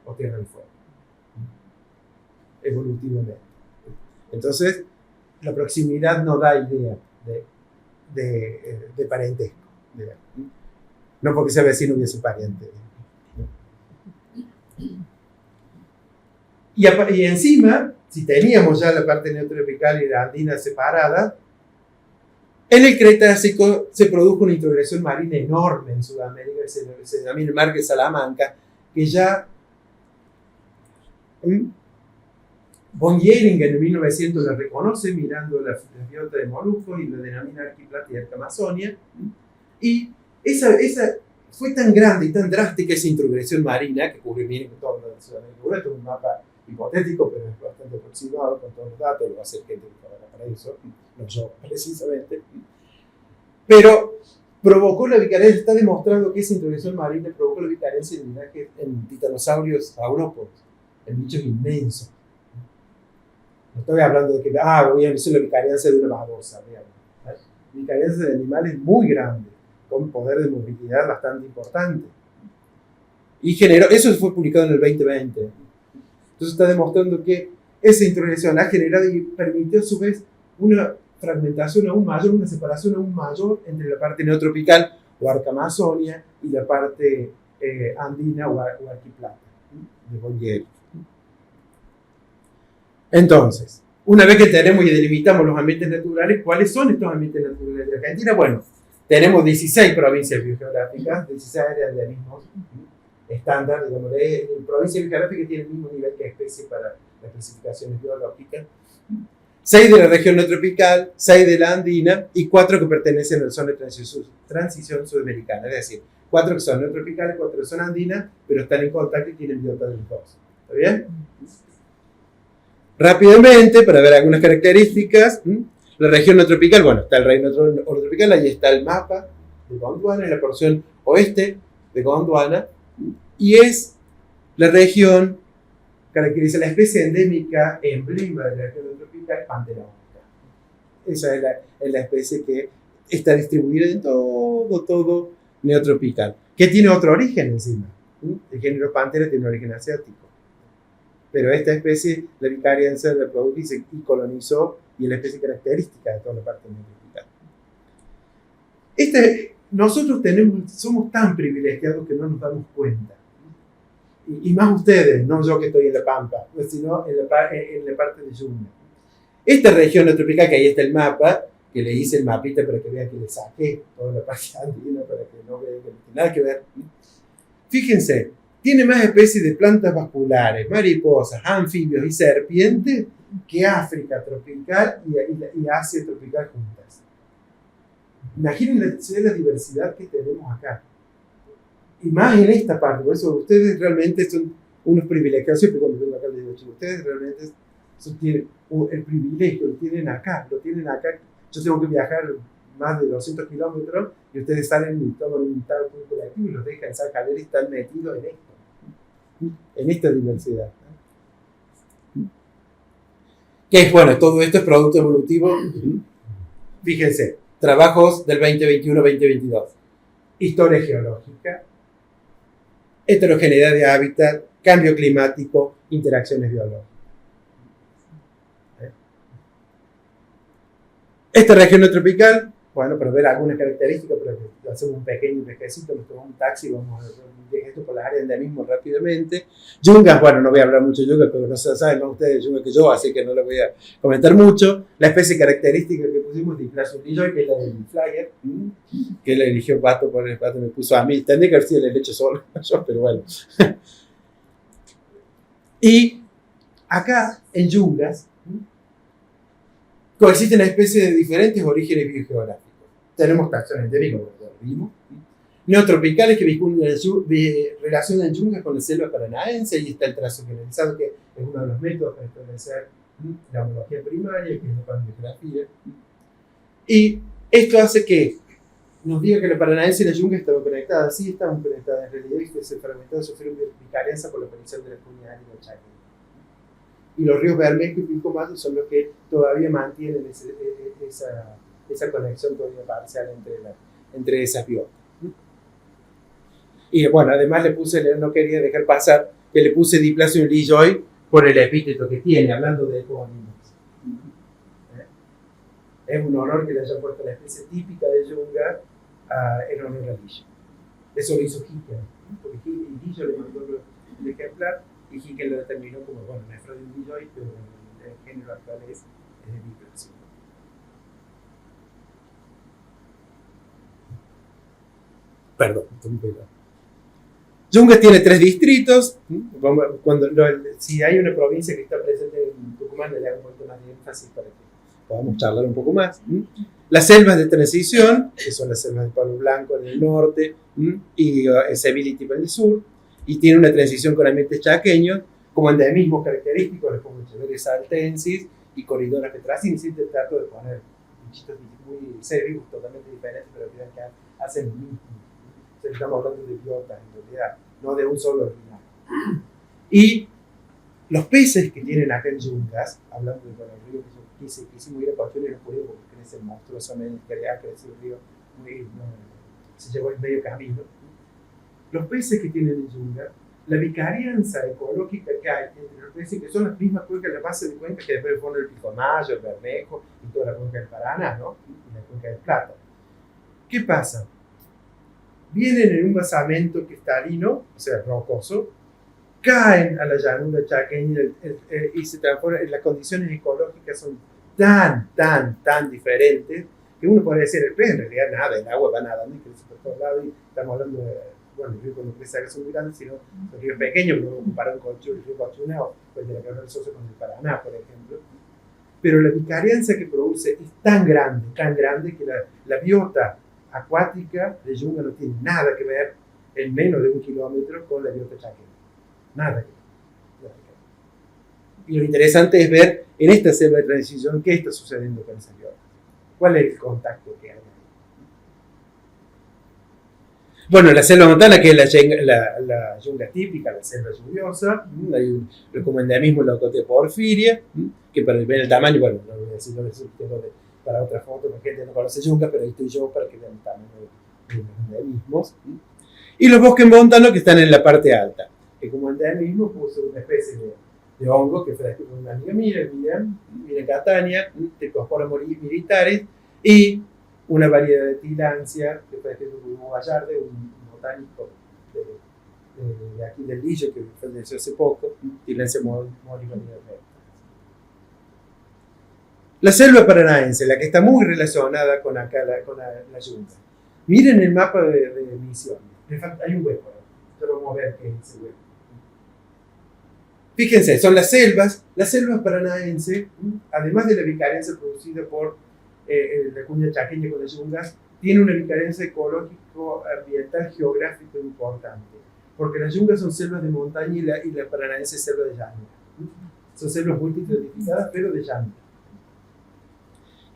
o Tierra del Fuego, evolutivamente. Entonces, la proximidad no da idea de parentesco, digamos. No porque sea vecino hubiese pariente. Y encima, si teníamos ya la parte neotropical y la andina separada, en el Cretácico se produjo una introgresión marina enorme en Sudamérica, que se denomina el Mar de Salamanca, que ya von Jheringen en 1900 la reconoce mirando la biota de moluscos y la denomina Arquiplatearca Amazonia. Y esa fue tan grande y tan drástica esa introgresión marina que cubre, miren, todo lo de Sudamérica. Esto es un mapa hipotético, pero es bastante aproximado con todos los datos, lo va a hacer gente que trabaja para eso, no yo precisamente. Pero provocó la vicarencia, está demostrado que esa introgresión marina provocó la vicarencia en titanosaurios saurópodos, en bichos inmensos. No estoy hablando de que, voy a decir la vicarencia de una babosa, digamos. Vicarencia de animales muy grandes, con poder de movilidad bastante importante. Y generó, eso fue publicado en el 2020. Entonces está demostrando que esa introgresión ha generado y permitió a su vez una fragmentación aún mayor, una separación aún mayor entre la parte neotropical o Arca-Amazonia y la parte andina o arquiplata de von Jheringen. Entonces, una vez que tenemos y delimitamos los ambientes naturales, ¿cuáles son estos ambientes naturales de Argentina? Bueno, tenemos 16 provincias biogeográficas, 16 áreas de endemismos estándar, digamos, provincias biogeográficas que tienen el mismo nivel que especie para las clasificaciones biológicas. 6 de la región neotropical, 6 de la andina y 4 que pertenecen a la zona de transición sudamericana. Es decir, 4 que son neotropicales, 4 que son andinas, pero están en contacto y tienen biota de los dos. ¿Está bien? Rápidamente, para ver algunas características, la región neotropical, bueno, está el reino neotropical, ahí está el mapa de Gondwana, en la porción oeste de Gondwana, y es la región, caracteriza la especie endémica emblema de la región neotropical, Panthera ónica. Esa es la especie que está distribuida en todo neotropical, que tiene otro origen encima. El género Panthera tiene un origen asiático. Pero esta especie, la vicarian se reprodujo y colonizó, y es la especie característica de toda la parte neotropical. Nosotros somos tan privilegiados que no nos damos cuenta. Y más ustedes, no yo que estoy en la Pampa, sino en la parte de Yunga. Esta región neotropical, que ahí está el mapa, que le hice el mapita para que vean que le saqué toda la parte andina, para que no vean que no tiene nada que ver. Fíjense, tiene más especies de plantas vasculares, mariposas, anfibios y serpientes que África tropical y Asia tropical juntas. Imaginen la diversidad que tenemos acá. Y más en esta parte. Por eso ustedes realmente son unos privilegiados. Siempre cuando vengo acá les digo, chicos, ustedes realmente tienen el privilegio, lo tienen acá. Yo tengo que viajar más de 200 kilómetros y ustedes salen y toman un colectivo y los dejan en Sacaler y están metidos en esta diversidad. ¿Qué es? Bueno, todo esto es producto evolutivo. Fíjense, trabajos del 2021-2022. Historia geológica, heterogeneidad de hábitat, cambio climático, interacciones biológicas. Esta región neotropical, bueno, para ver algunas características, pero hacemos un pequeño viajecito, nos tomamos un taxi, vamos a ver un viajecito por las áreas de endemismo rápidamente. Yungas, bueno, no voy a hablar mucho de Yungas, porque no saben más ustedes de Yungas que yo, así que no les voy a comentar mucho. La especie característica que pusimos de Diplasio lilloy, que es la del flyer, que la eligió Pato, por el Pato me puso a mí, tendría que haber sido el hecho solo, pero bueno. Y acá, en Yungas, coexisten especies de diferentes orígenes biogeográficos. Tenemos taxones endémicos, como ya vimos, neotropicales que relacionan Yungas con la selva paranaense, y está el trazo generalizado, que es uno de los métodos para establecer la homología primaria, que es la paleografía. Y esto hace que nos diga que la Paranaense y la Yunga estaban conectadas. Sí, estaban conectadas. En realidad, ese fragmentado sufrieron vicarianza por la aparición de la comunidad y la Chaqueña. Y los ríos Bermejo y Pilcomayo son los que todavía mantienen esa conexión todavía parcial entre esas biotas. Y bueno, además no quería dejar pasar que le puse Diplacium lilloy por el epíteto que tiene, hablando de epónimos. Es un honor que le haya puesto la especie típica de Yunga en honor a Lillo. Eso lo hizo Hicken, porque Lillo le mandó el ejemplar y Hicken lo determinó como, bueno, Nefrodium lilloy, pero el género actual es Diplacium. Perdón, estoy muy pegado. Yunga tiene 3 distritos. Si hay una provincia que está presente en Tucumán, le hago un poquito más de énfasis para que podamos charlar un poco más. Las selvas de transición, que son las selvas de Palo Blanco en el norte y Sevilla en el sur, y tiene una transición con ambientes chaqueños, como endemismos característicos, les pongo Echeveria saltensis y Corridora petracina. Siempre trato de poner bichitos muy serios, totalmente diferentes, pero que hacen lo mismo. Estamos hablando de biotas en realidad, no de un solo original. Y los peces que tienen acá en Yungas, hablando de el río que quisimos ir a patrullar y no pudimos porque crece monstruosamente, crece el río, se llevó en medio camino. Los peces que tienen en Yungas, la vicarianza ecológica que hay entre los peces, que son las mismas cuencas, la base de cuencas que después ponen el Pilcomayo, el Bermejo y toda la cuenca del Paraná, ¿no? Y la cuenca del Plata. ¿Qué pasa? Vienen en un basamento cristalino, o sea, rocoso, caen a la llanura chaqueña y se transforman. Las condiciones ecológicas son tan diferentes que uno puede decir, el pez en realidad nada, el agua va nadando y crece por todos lados, y estamos hablando de, bueno, el río cuando crece acá son muy grandes, sino los ríos pequeños, pero comparar con el río Cochuna o el de la Carrera del Soso con el Paraná, por ejemplo. Pero la vicarianza que produce es tan grande que la biota acuática de Yunga no tiene nada que ver en menos de 1 kilómetro con la biota chaqueña. Nada que ver. Y lo interesante es ver en esta selva de transición qué está sucediendo con esa biota. ¿Cuál es el contacto que hay? Bueno, la selva montana, que es la yunga típica, la selva lluviosa, hay como endemismo la Ocotea porfiria, que para ver el tamaño, bueno, no voy a decir, para otra foto, porque gente no conoce yunga, pero ahí estoy yo para que vean el tamaño de los endemismos. Y los bosques montanos que están en la parte alta, que como endemismo puse una especie de hongo que fue con una amiga Miriam Catania, Trichospora militares, y una variedad de tilancia que fue escrito por Hugo Gallarde, un botánico de aquí del Lillo, que falleció hace poco, tilancia mórica. La selva paranaense, la que está muy relacionada con la yunga. Miren el mapa de Misiones. Hay un hueco, ya vamos a ver qué es ese hueco. Fíjense, son las selvas paranaense, además de la vicarianza producida por la cuña chaqueña con las yungas, tiene una vicarianza ecológico, ambiental, geográfico importante, porque las yungas son selvas de montaña y la paranaense es selva de llanura. Son selvas multistratificadas, pero de llanura.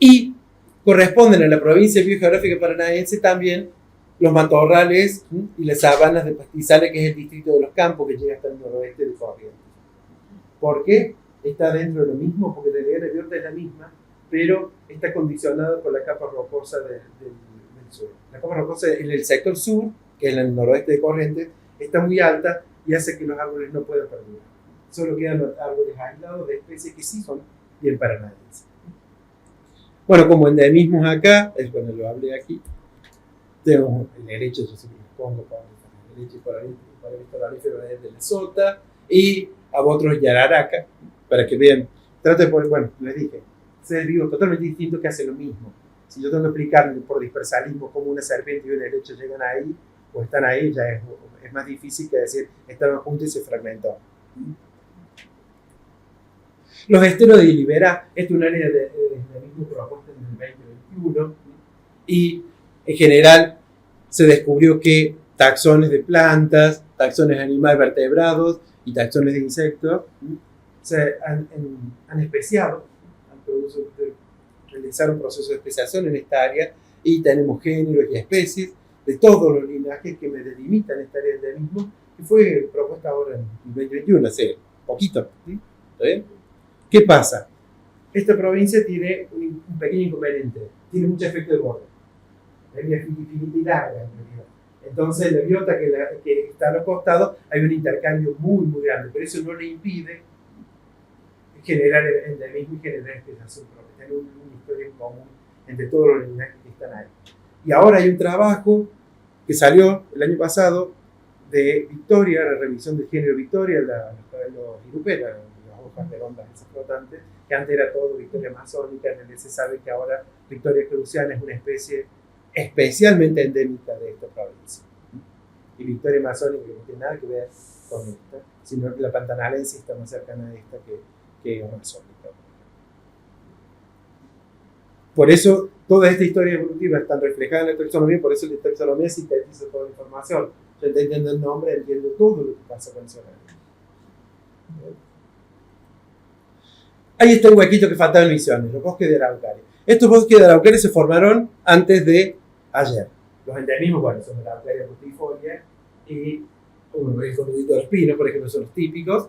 Y corresponden a la provincia biogeográfica paranaense también los matorrales y las sabanas de pastizales, que es el distrito de los Campos, que llega hasta el noroeste de Corrientes. ¿Por qué? Está dentro de lo mismo, porque la idea de biota es la misma, pero está condicionado por la capa rocosa del sur. La capa rocosa en el sector sur, que es el noroeste de Corrientes, está muy alta y hace que los árboles no puedan perdurar. Solo quedan los árboles aislados de especies que sí son bien paranaenses. Bueno, como endemismos acá, bueno, lo hablé aquí, tenemos el herecho, yo siempre les pongo para el herecho para el coranífero de Lesota, y a otros yararaca, para que vean. Trato de poner, bueno, les dije, seres vivos totalmente distintos que hacen lo mismo. Si yo tengo que explicar por dispersalismo cómo una serpiente y un helecho llegan ahí, o están ahí, ya es más difícil que decir, estaban juntos y se fragmentó. Los esteros de Ilibera, es un área de mismo propuesta en el 2021, y en general se descubrió que taxones de plantas, taxones de animales vertebrados y taxones de insectos se han especiado, realizaron un proceso de especiación en esta área y tenemos géneros y especies de todos los linajes que me delimitan esta área de endemismo, que fue propuesta ahora en 2021, hace poquito. ¿Sí? ¿Está bien? ¿Qué pasa? Esta provincia tiene un pequeño inconveniente, tiene mucho efecto de borde, es infinita y larga en realidad. Entonces la biota que está a los costados hay un intercambio muy muy grande, pero eso no le impide generar endemismo y generar especiación propia, tener una historia en común entre todos los linajes que están ahí. Y ahora hay un trabajo que salió el año pasado de Victoria, la revisión del género Victoria, los iruperas, las hojas redondas esas flotantes, que antes era todo Victoria amazónica, en el que se sabe que ahora Victoria cruciana es una especie especialmente endémica de esta provincia. Y Victoria amazónica no tiene nada que ver con esta, sino que la pantanalense está más cercana a esta que amazónica. Por eso toda esta historia evolutiva está reflejada en la taxonomía, por eso la taxonomía sintetiza toda la información. Yo entendiendo el nombre, entiendo todo lo que pasa con ese nombre. Ahí está el huequito que faltaba en Misiones, los bosques de Araucaria. Estos bosques de Araucaria se formaron antes de ayer. Los endemismos, bueno, son la Araucaria rustifolia y el conudito de los pinos, por ejemplo, son los típicos,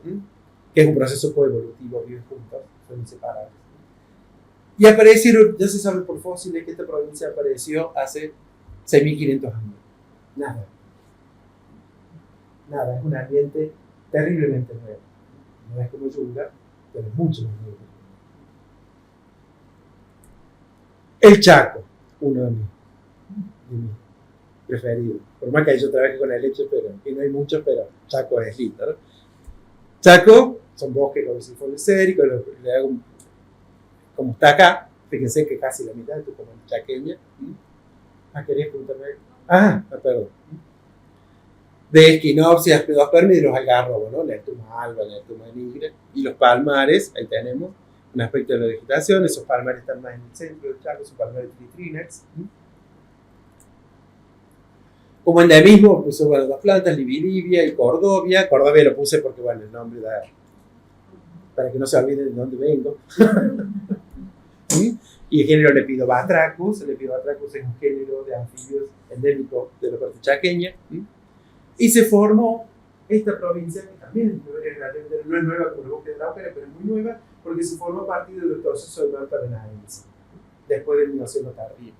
que es un proceso coevolutivo, viven juntos, son inseparables. Y aparecieron, ya se sabe por fósiles que esta provincia apareció hace 6.500 años. Nada, es un ambiente terriblemente nuevo. No es como Yunga, pero es mucho más nuevo. El Chaco, uno de mis preferidos. Por más que yo trabaje con la leche, y no hay muchos, pero Chaco es lindo, ¿no? Chaco son bosques caducifoliocéricos, le hago como está acá, fíjense que casi la mitad de tu comunidad chaqueña. ¿Querías preguntarme algo? Perdón. De Esquinopsis, Aspidospermia y los algarrobos, ¿no? La Estuma alba, la Estuma nigra y los palmares, ahí tenemos un aspecto de la vegetación. Esos palmares están más en el centro del Chaco, son palmares tritrinax. Como endemismo, puse dos plantas, Libilibia y Cordovia. Cordovia lo puse porque, bueno, el nombre da para que no se olviden de dónde vengo. Y el género Lepidobatrachus. El Lepidobatrachus es un género de anfibios endémico de la parte chaqueña. Y se formó esta provincia, que también no es nueva como el bosque de la ópera, pero es muy nueva, porque se formó a partir del proceso del mar paranaense, después del Mioceno tardío.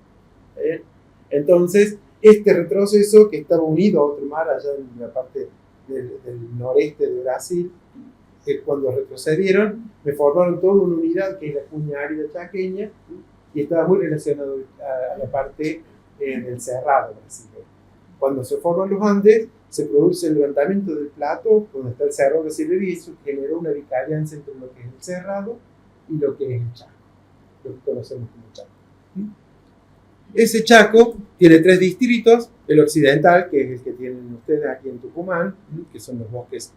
Entonces, este retroceso que estaba unido a otro mar allá en la parte del noreste de Brasil, cuando retrocedieron, me formaron toda una unidad que es la cuña árida chaqueña, y estaba muy relacionado a la parte del cerrado brasileño. Cuando se forman los Andes, se produce el levantamiento del plato, donde está el cerro brasileño, y eso generó una vicarianza entre lo que es el cerrado y lo que es el Chaco, lo que conocemos como Chaco. Ese Chaco tiene 3 distritos: el occidental, que es el que tienen ustedes aquí en Tucumán, que son los bosques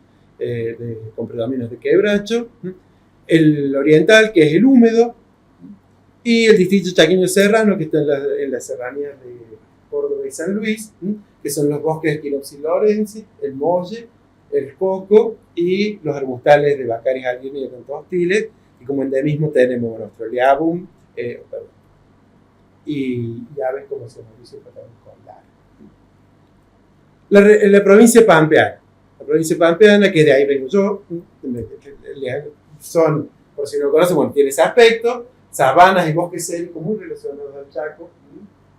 con predominios de quebracho; el oriental, que es el húmedo; y el distrito chaqueño serrano, que está en las serranías de Córdoba y San Luis, que son los bosques Equinopsilorensis, el molle, el coco y los arbustales de Baccaris alguini y Acanthostiles. Y como endemismo tenemos nuestro Liabum, y aves como Semoricio patagónica. La provincia pampeana. La provincia pampeana, que de ahí vengo yo, son, por si no lo conocen, bueno, tiene ese aspecto: sabanas y bosques célicos muy relacionados al Chaco,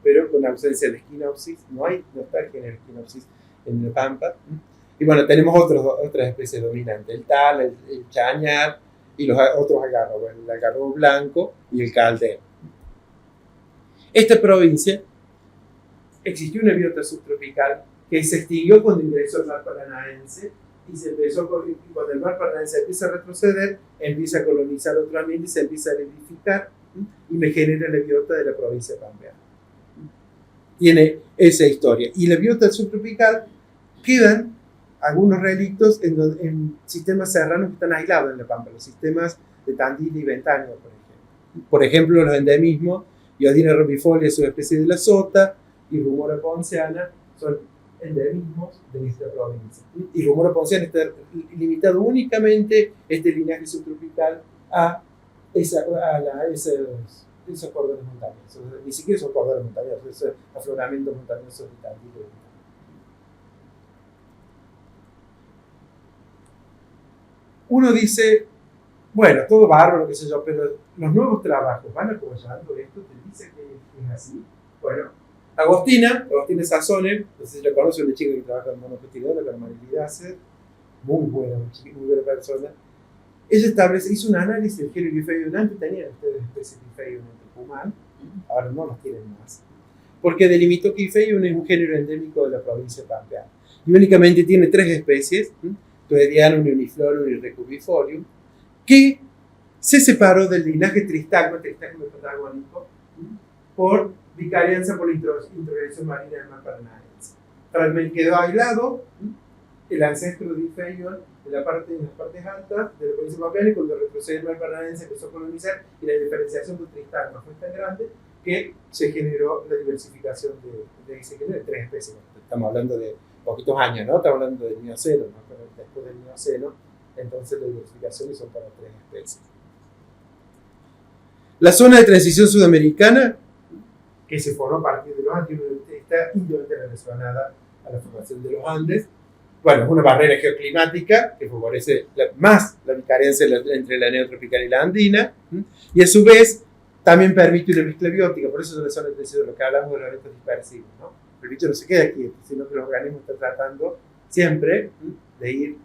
pero con ausencia de Esquinopsis. No está el género Esquinopsis en la pampa. Y bueno, tenemos otras especies dominantes: el tal, el chañar y los otros algarrobos, el algarrobo blanco y el caldero. Esta provincia existió una biota subtropical que se extinguió cuando ingresó el mar paranaense, y cuando el mar paranaense empieza a retroceder, empieza a colonizar otro ambiente y se empieza a edificar, y me genera la biota de la provincia pampeana. Tiene esa historia. Y la biota subtropical quedan algunos relictos en sistemas serranos que están aislados en la pampa, los sistemas de Tandil y Ventaño, por ejemplo. Por ejemplo, los endemismos Iodina rombifolia, subespecie de la sota, y Rumora ponceana, son endemismos de esta provincia. Y Rómulo Ponciano está limitado únicamente este linaje subtropical a esos cordones montañosos. Ni siquiera son cordones montañosos, esos afloramientos montañosos de Tandil. Uno dice, bueno, todo bárbaro, qué sé yo, pero los nuevos trabajos van apoyando esto, te dice que es así. Bueno, Agostina Sassone, no sé si la conoce, una chica que trabaja en monopostilidora con Marilyn Dasser, muy buena persona. Ella hizo un análisis del género Gifeion. Antes tenían ustedes especies de Gifeion en Tucumán, ahora no los tienen más. Porque delimitó que Gifeion es un género endémico de la provincia de Pampeano. Y únicamente tiene 3 especies, Toedianum, Uniflorum y Recurbifolium, que se separó del linaje Tristagma patagónico, por vicarianza por la introgresión marina del mar paranaense. Quedó aislado el ancestro de Gifeion en las partes altas de la provincia de Pampeano, y cuando retrocede el mar paranaense empezó a colonizar, y la diferenciación de Tristagma fue tan grande que se generó la diversificación de ese género de 3 especies. Estamos hablando de poquitos años, ¿no? Estamos hablando del Mioceno, ¿no? Pero después del Mioceno, entonces las diversificaciones son para 3 especies. La zona de transición sudamericana, que se formó a partir de los Andes, está íntimamente relacionada a la formación de los Andes. Bueno, es una barrera geoclimática que favorece más la vicarianza entre la neotropical y la andina, y a su vez también permite una mezcla biótica. Por eso es una zona de transición, de lo que hablamos de los eventos dispersivos, ¿no? El bicho no se queda quieto, sino que el organismo está tratando siempre de ir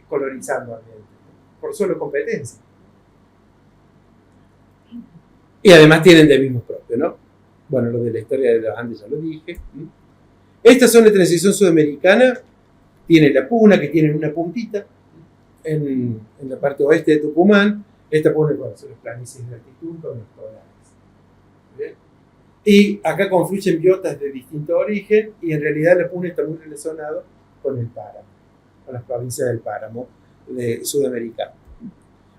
colonizando ambiente, ¿no? Por solo competencia. Y además tienen endemismos propios, ¿no? Bueno, lo de la historia de los Andes ya lo dije. Esta zona de transición sudamericana tiene la Puna, que tiene una puntita en la parte oeste de Tucumán. Esta puna, bueno, son las planicies de altitud con los polares. ¿Bien? Y acá confluyen biotas de distinto origen, y en realidad la Puna está muy relacionado con el páramo, con las provincias del páramo de Sudamérica.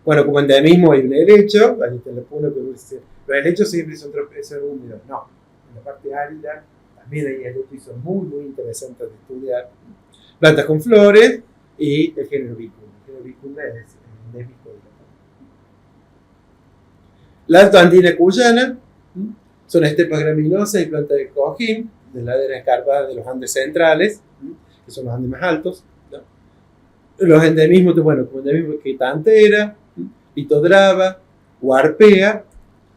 Bueno, como endemismo hay un helecho, ahí está la Puna, pero los helechos siempre son húmedos. No, en la parte árida también hay helechos y son muy, muy interesantes de estudiar. Plantas con flores y el género Vicuna. El género Vicuna es endémico de la Puna. La alta andina cuyana son estepas graminosas y plantas de cojín, de laderas escarpadas de los Andes centrales, que son los Andes más altos, ¿no? Los endemismos, bueno, como endemismo que Tantera, Litodrava, Huarpea,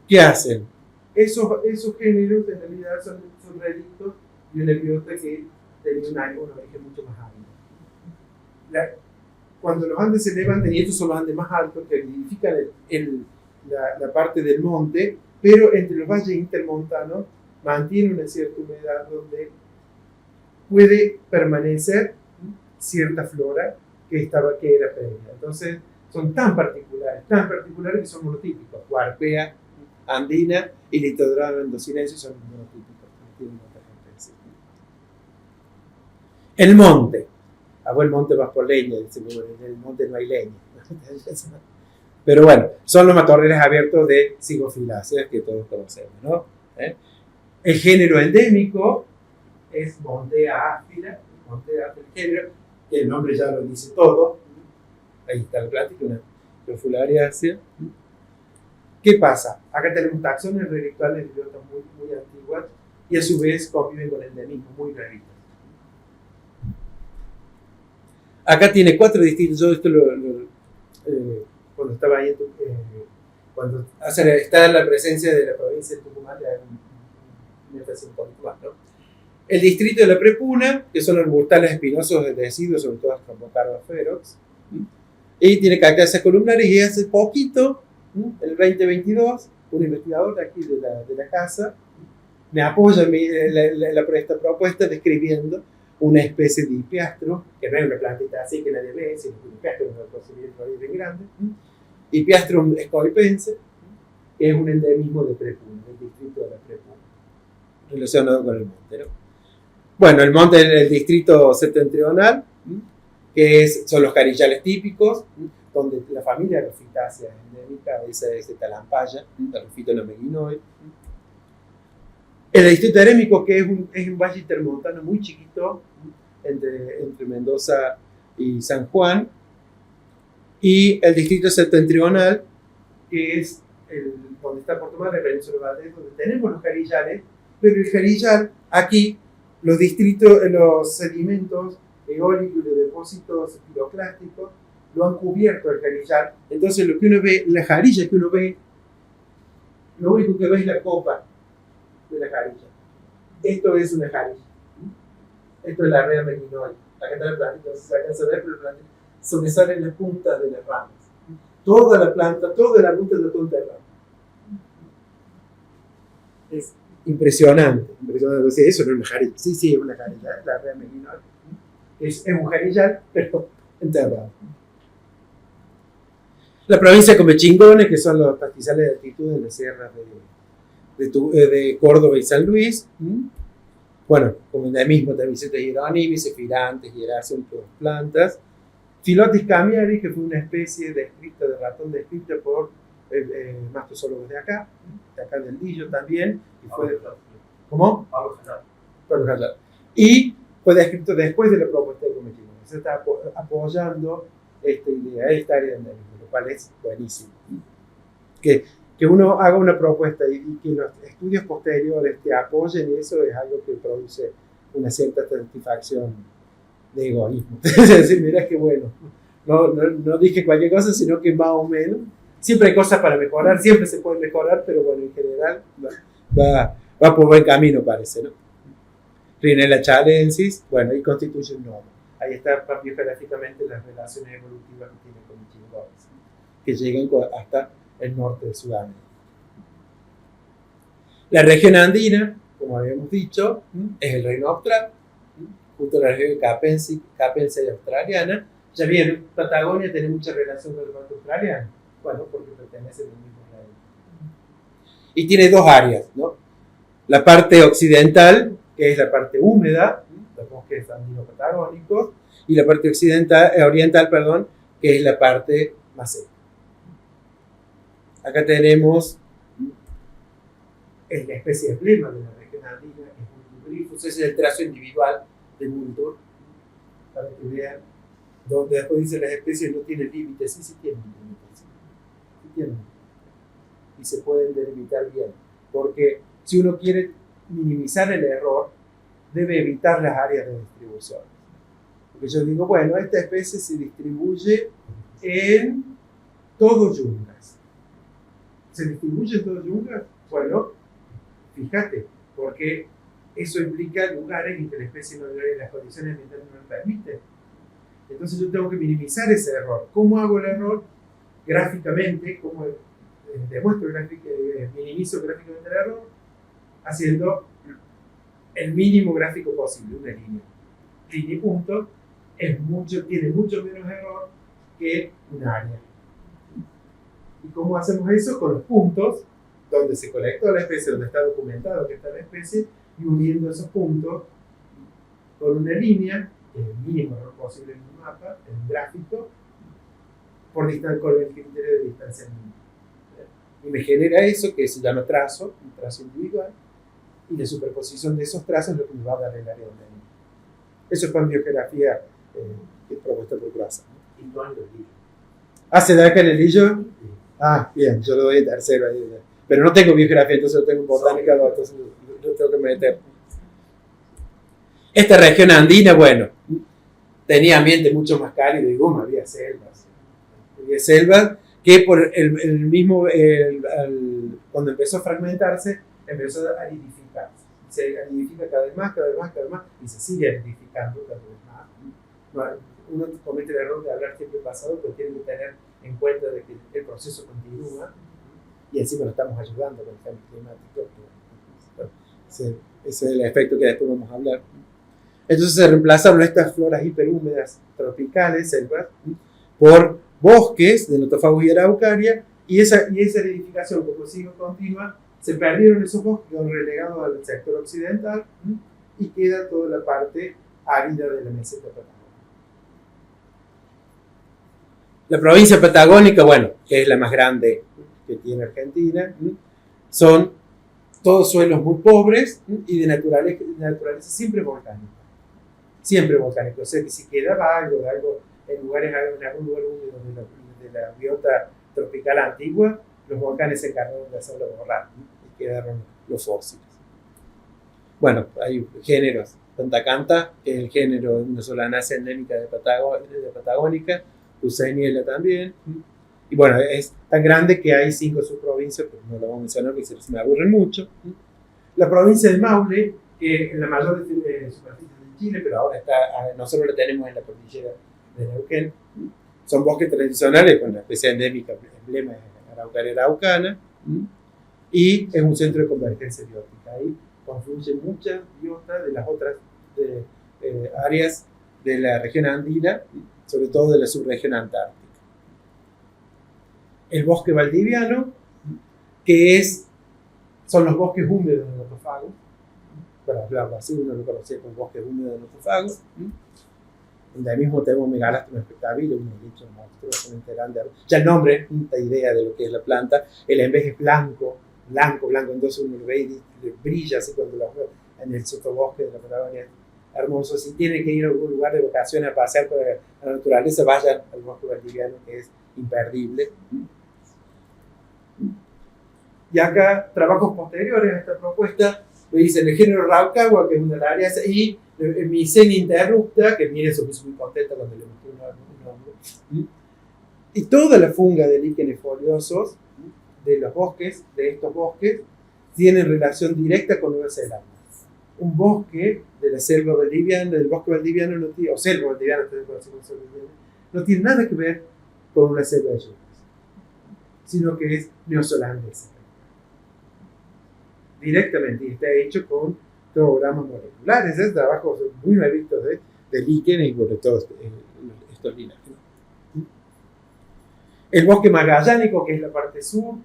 ¿qué hacen? Esos géneros en realidad son relictos de una biota que tenía un origen mucho más árido. Cuando los Andes se elevan, y estos son los Andes más altos que nidifican la parte del monte, pero entre los valles intermontanos mantiene una cierta humedad donde puede permanecer cierta flora que era previa. Entonces son tan particulares que son monotípicos. Huarpea, andina y Litodrava mendocinense son monotípicos. El monte. El monte vas por leña, dice, en el monte no hay leña. Pero bueno, son los matorrales abiertos de Zygophilaceas que todos conocemos, ¿no? El género endémico es Montea áspera, el género, que el nombre ya lo dice todo. Ahí está el plástico, una Trophulariacea. ¿Qué pasa? Acá tenemos taxones relictuales de biotas muy, muy antiguas, y a su vez conviven con endemismos muy raritos. Acá tiene 4 distintos. Yo esto cuando estaba ahí, cuando está la presencia de la provincia de Tucumán, me parece un poquito más, ¿no? El distrito de la Prepuna, que son los arbustales espinosos de deciduos, sobre todo Astropocarpa ferox, y tiene cactáceas columnares. Y hace poquito, el 2022, un investigador de aquí de la casa me apoya en esta propuesta describiendo una especie de hipiastro, que no es una plantita así que nadie ve, sino que un hipiastro es una cosa bien grande, Hipiastrum scoipense, que es un endemismo de Prepuna, del distrito de la Prepuna, relacionado con el monte, ¿no? Bueno, el monte es el distrito septentrional, que son los carillales típicos, donde la familia Ruffitácea es endémica, esa es de Talampaya, la Ruffitonameginoe. El distrito erémico, que es un valle intermontano muy chiquito, entre Mendoza y San Juan, y el distrito septentrional, que es donde está Puerto Madre, Península Valdés, donde tenemos los jarillales, pero el jarillal, aquí, los distritos, los sedimentos eólicos y los depósitos piroclásticos lo han cubierto el jarillal. Entonces lo que uno ve, la jarilla que uno ve, lo único que ve es la copa de la jarilla. Esto es una jarilla. Esto es la rea melinoide. Acá está la plantita, no sé si se alcanza a ver, pero la plantita sobresalen las puntas de las ramas. Toda la planta, toda la ruta de la punta de la rama. Es impresionante, impresionante. O sea, eso no es una jarilla. Sí, es una jarilla, la rea melinoide. Es un jarillal, pero enterrado. La provincia de Comechingones, que son los pastizales de altitud en las sierras de Córdoba y San Luis. Bueno, como endemismo también hieronymis, efirantes, hieráceas, todas plantas. Phyllotis camiari, que fue una especie descrita de ratón descrita por mastozólogos de acá del Lillo también. Y fue, ¿cómo? Pablo Jallar. Y fue descrito después de la propuesta de Comechingones. Se está apoyando esta idea, esta área de endemismo, lo cual es buenísimo. Que uno haga una propuesta y que los estudios posteriores te apoyen, eso es algo que produce una cierta satisfacción de egoísmo. Es decir, mira qué bueno, no dije cualquier cosa, sino que más o menos, siempre hay cosas para mejorar, siempre se puede mejorar, pero bueno, en general va por buen camino, parece, ¿no? Rhinella chalensis, bueno, y constituye un nodo. Ahí está biogeográficamente las relaciones evolutivas que tiene con Comechingones, que llegan hasta el norte de Sudamérica. La región andina, como habíamos dicho, es el reino austral, junto a la región capense y australiana. Ya bien, Patagonia tiene mucha relación con el norte australiano, bueno, porque pertenece al mismo reino. Y tiene dos áreas, ¿no? La parte occidental, que es la parte húmeda, los bosques andino-patagónicos, y la parte oriental, que es la parte más seca. Acá tenemos la especie de emblema de la región andina, que es Multurgryphus, ese es el trazo individual de Multur, para que vean, donde después dice las especies no tienen límites, sí tienen límites, sí tienen, y se pueden delimitar bien, porque si uno quiere minimizar el error, debe evitar las áreas de distribución. Porque yo digo, bueno, esta especie se distribuye en todo yungas. ¿Se distribuye en todo yungas? Bueno, fíjate, porque eso implica lugares en que la especie no vive, las condiciones ambientales no lo permiten. Entonces yo tengo que minimizar ese error. ¿Cómo hago el error? Gráficamente, ¿cómo demuestro minimizo gráficamente el error? Haciendo el mínimo gráfico posible, una línea. Línea y punto tiene mucho menos error que un área. ¿Y cómo hacemos eso? Con los puntos donde se colectó la especie, donde está documentado que está la especie, y uniendo esos puntos con una línea, que es el mínimo error posible en un mapa, en un gráfico, con el criterio de distancia mínima. Y me genera eso que se llama trazo, un trazo individual, y la superposición de esos trazos es lo que me va a dar el área donde hay. Eso es biogeografía que es propuesta por Grasa. ¿Se da acá en el Lillo? Bien, yo lo doy en tercero ahí. Pero no tengo biogeografía, entonces lo tengo en botánica, entonces lo tengo que meter. Esta región andina, bueno, tenía ambiente mucho más cálido y como había selvas. Había selvas que por el mismo, cuando empezó a fragmentarse, empezó a aridificarse. Se aridifica cada vez más, y se sigue aridificando cada vez más. Uno comete el error de hablar siempre pasado, pero tiene que tener en cuenta de que el proceso continúa y encima lo estamos ayudando con el cambio climático. Ese es el efecto que después vamos a hablar. Entonces se reemplazaron estas floras hiperhúmedas tropicales, selvas, por bosques de Nothofagus y Araucaria, y esa edificación como sigue continua, se perdieron esos bosques, quedaron relegados al sector occidental y queda toda la parte árida de la meseta patagónica. La provincia patagónica, bueno, que es la más grande que tiene Argentina, son todos suelos muy pobres y de naturaleza siempre volcánica. siempre volcánicos. O sea que si quedaba algo de algo en algún lugar húmedo de la biota tropical antigua, los volcanes se encargaron de hacerlo borrar, ¿no? Y quedaron los fósiles. Bueno, hay géneros. Pentacanta, que es el género de una solanácea endémica de Patagónica, Useniela también. Y bueno, es tan grande que hay 5 subprovincias, pero no lo vamos a mencionar porque se me aburren mucho. La provincia de Maule, que es la mayor superficie de Chile, pero ahora nosotros la tenemos en la cordillera de Neuquén. Son bosques tradicionales con la especie endémica, emblema de Araucaria araucana, y es un centro de convergencia biótica. Ahí confluyen muchas biotas de las otras áreas de la región andina, sobre todo de la subregión antártica. El bosque valdiviano, que son los bosques húmedos de notofagos, para hablarlo así, uno lo conocía como bosques húmedos de notofagos, donde ahí mismo tenemos Megalastum espectabile, un bicho monstruosamente grande. Ya el nombre da idea de lo que es la planta. El envés es blanco, entonces uno lo ve y le brilla así cuando lo ve en el sotobosque de la Patagonia. Hermoso. Si tienen que ir a algún lugar de vacaciones a pasear por la naturaleza, vayan al bosque valdiviano, que es imperdible. Y acá, trabajos posteriores a esta propuesta, me dicen el género Raukagua, que es una área, y Mycenia interrupta, que viene se puso muy contenta cuando le mostré un nombre. Y toda la funga de líquenes foliosos de los bosques, de estos bosques, tienen relación directa con Nueva Zelanda. Un bosque de la selva valdiviana, del bosque valdiviano, o selva valdiviana, no tiene nada que ver con una selva de lluvias, sino que es neozelandesa. Directamente, y está hecho con tomogramas moleculares. Es trabajos muy mal vistos de líquenes y sobre todo estos linajes. El bosque magallánico, que es la parte sur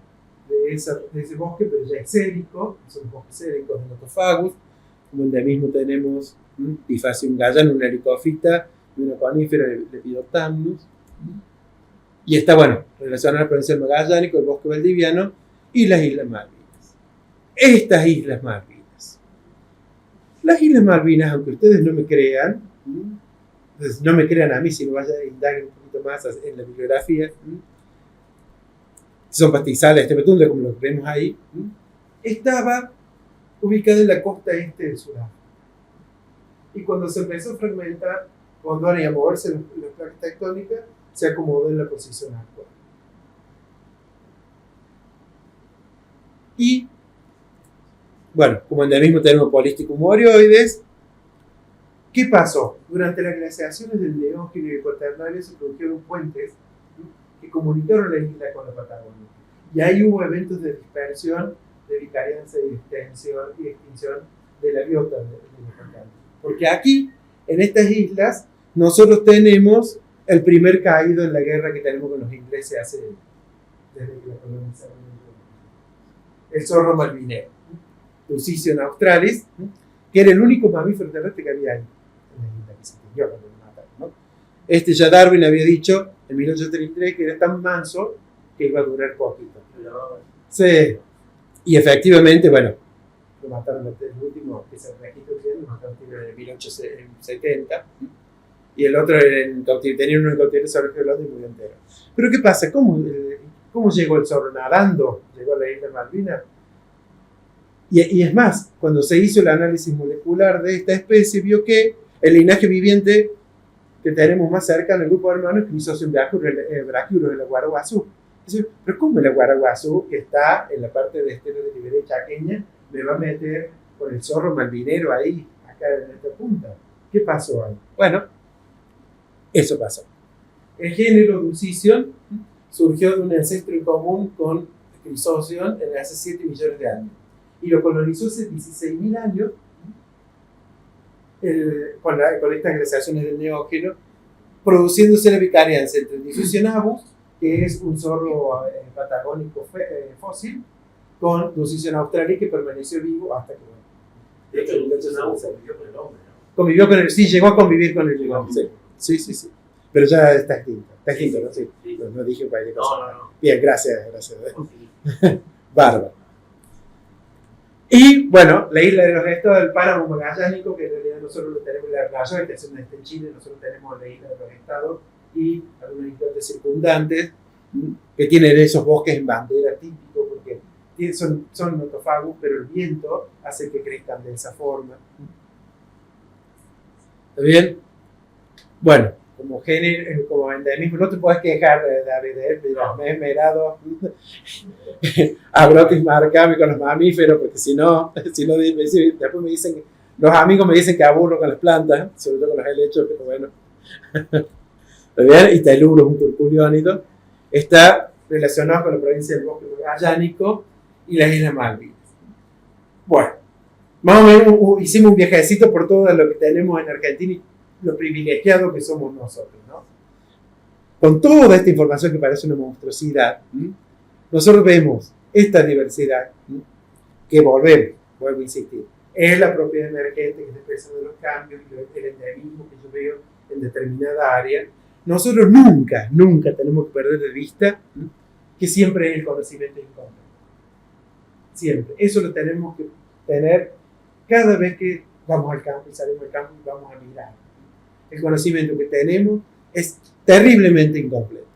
de ese bosque, pero ya es sérico, son bosques séricos de Notophagus, donde mismo tenemos Typhasium gallan, una hericófita y una conífera de Lepidoptamnus. Y está, bueno, relacionado al provincial magallánico, el bosque valdiviano y las Islas Malvinas. Estas Islas Malvinas. Las Islas Malvinas, aunque ustedes no me crean, no me crean a mí, si no vayan a indagar un poquito más en la bibliografía, son pastizales de Tepetunda, como lo vemos ahí, estaba ubicada en la costa este de Sudáfrica. Y cuando se empezó a fragmentar, cuando van a moverse las placas tectónicas, se acomodó en la posición actual. Y, bueno, como endemismo tenemos Polystichum oreoides. ¿Qué pasó? Durante las glaciaciones del Neógeno y el Cuaternario se produjeron puentes que comunicaron la isla con la Patagonia. Y ahí hubo eventos de dispersión, de vicarianza y extinción de la biota de la Patagonia. Porque aquí, en estas islas, nosotros tenemos el primer caído en la guerra que tenemos con los ingleses desde que la colonizaron. El zorro malvinero, Lucision australis, que era el único mamífero terrestre que había ahí en la isla, que se extinguió cuando lo mataron, ¿no? Ya Darwin había dicho en 1833 que era tan manso que iba a durar poquito. Sí. Y efectivamente, bueno, lo mataron el último que se registró, lo mataron en 1870. Y el otro en cautiverio, tenía uno en cautiverio sobregeolado y murió entero. Pero ¿qué pasa? ¿Cómo llegó el zorro? Nadando llegó a la isla Malvinas. Y es más, cuando se hizo el análisis molecular de esta especie, vio que el linaje viviente que tenemos más cerca en el grupo de hermanos es Chrysocium brachiurus, el aguaraguazú. Pero ¿cómo el aguaraguazú, que está en la parte de estero de Liberia chaqueña, me va a meter con el zorro malvinero ahí, acá en esta punta? ¿Qué pasó ahí? Bueno, eso pasó. El género Dulcision surgió de un ancestro en común con Chrysocium hace 7 millones de años. Y lo colonizó hace 16.000 años con estas glaciaciones del Neógeno, produciéndose la vicarianza entre Diffusion avus, que es un zorro patagónico fósil, con Dulcision australis, que permaneció vivo hasta que... De hecho, Diffusion avus convivió con el hombre, ¿no? Convivió con el... Sí, llegó a convivir con el hombre. Sí. Pero ya está extinto. Está extinto, ¿no? Sí. No dije un país de cosas. No. Bien, gracias. Bárbaro. Y bueno, la isla de los estados del Páramo Magallánico, que en realidad nosotros lo tenemos, la mayor extensión está en Chile, nosotros tenemos la isla de los estados y algunas islas circundantes que tienen esos bosques en bandera típicos, porque son notofagus, pero el viento hace que crezcan de esa forma. ¿Está bien? Bueno, como género, como endemismo, no te puedes quejar, David, me he esmerado a brotes marcarme con los mamíferos, porque si no después me dicen, los amigos me dicen que aburro con las plantas, sobre todo con los helechos, pero bueno. ¿Está bien? Y Teluro es un turculiónido, está relacionado con la provincia del bosque magallánico y las Islas Malvinas. Bueno, más o menos hicimos un viajecito por todo lo que tenemos en Argentina y lo privilegiado que somos nosotros, ¿no? Con toda esta información que parece una monstruosidad, nosotros vemos esta diversidad que vuelvo a insistir, es la propiedad emergente que está expresando los cambios y el endemismo que yo veo en determinada área. Nosotros nunca tenemos que perder de vista que siempre el conocimiento es incompleto. Siempre. Eso lo tenemos que tener cada vez que vamos al campo y salimos al campo y vamos a mirar. El conocimiento que tenemos es terriblemente incompleto,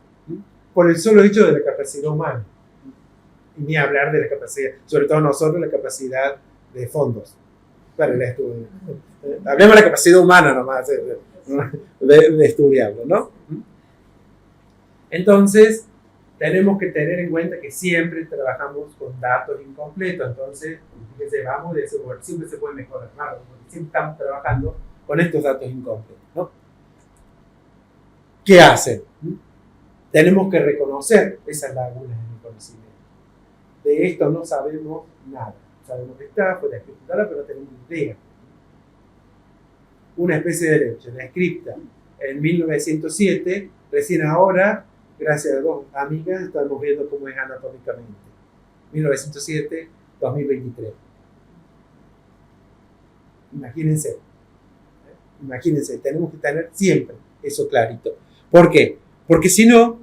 por el solo hecho de la capacidad humana. Y ni hablar de la capacidad, sobre todo nosotros, la capacidad de fondos para el estudio. Hablemos de la capacidad humana nomás de estudiarlo, ¿no? Entonces, tenemos que tener en cuenta que siempre trabajamos con datos incompletos. Entonces, fíjense, vamos de ese lugar, siempre se puede mejorar más, porque siempre estamos trabajando con estos datos incompletos, ¿no? ¿Qué hacen? Tenemos que reconocer esas lagunas en el conocimiento. De esto no sabemos nada. Sabemos que está, fue descriptada, pero no tenemos idea. Una especie de leche descripta en 1907, recién ahora, gracias a dos amigas, estamos viendo cómo es anatómicamente. 1907, 2023. Imagínense, tenemos que tener siempre eso clarito. ¿Por qué? Porque si no,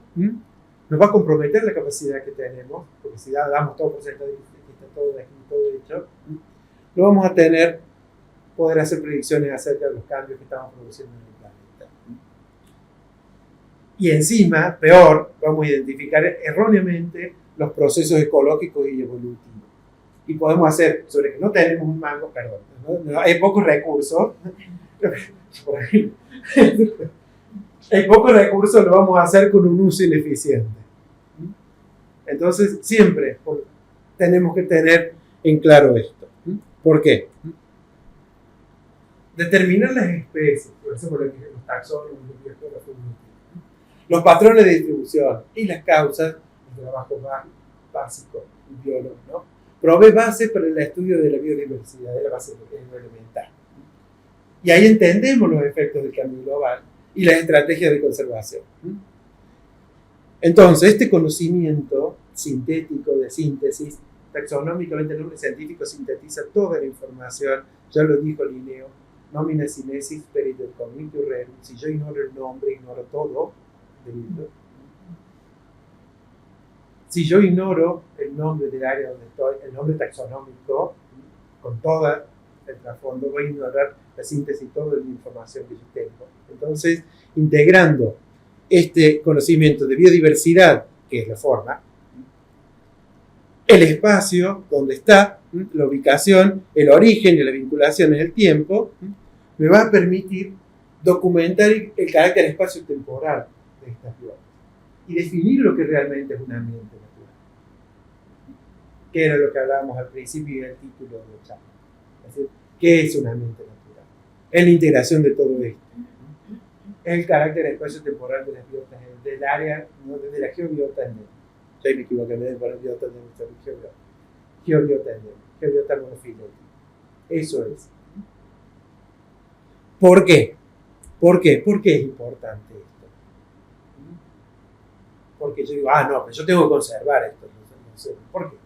nos va a comprometer la capacidad que tenemos, porque si damos todo por sentado que está todo hecho, no vamos a poder hacer predicciones acerca de los cambios que estamos produciendo en el planeta. Y encima, peor, vamos a identificar erróneamente los procesos ecológicos y evolutivos. Y podemos hacer, sobre que no tenemos un mango, perdón, ¿no? Hay pocos recursos, hay pocos recursos, lo vamos a hacer con un uso ineficiente. Entonces, siempre tenemos que tener en claro esto. ¿Por qué? Determinar las especies, por ejemplo, los taxónomos, los patrones de distribución y las causas del trabajo básico y biólogo, ¿no? Provee base para el estudio de la biodiversidad, de la base elemental. Y ahí entendemos los efectos del cambio global y las estrategias de conservación. Entonces, este conocimiento sintético de síntesis, taxonómicamente el nombre científico sintetiza toda la información, ya lo dijo Linneo, nomina sinesis peritur cognitio rerum. Si yo ignoro el nombre, ignoro todo del libro. Si yo ignoro el nombre del área donde estoy, el nombre taxonómico, con todo el trasfondo, voy a ignorar la síntesis y toda la información que yo tengo. Entonces, integrando este conocimiento de biodiversidad, que es la forma, el espacio donde está, la ubicación, el origen y la vinculación en el tiempo, me va a permitir documentar el carácter espacio-temporal de estas biomas y definir lo que realmente es un ambiente natural, que era lo que hablábamos al principio del título de la charla. Es decir, ¿qué es un ambiente natural? Es la integración de todo esto. Es el carácter espacio-temporal de las biotas, del área, no, de la geobiota endémica. Ya me equivoqué, me deben poner biota endémica, geobiota endémica, geobiota monofilética. Eso es. ¿Por qué? ¿Por qué? ¿Por qué es importante esto? Porque yo digo, no, pero yo tengo que conservar esto. ¿Por qué?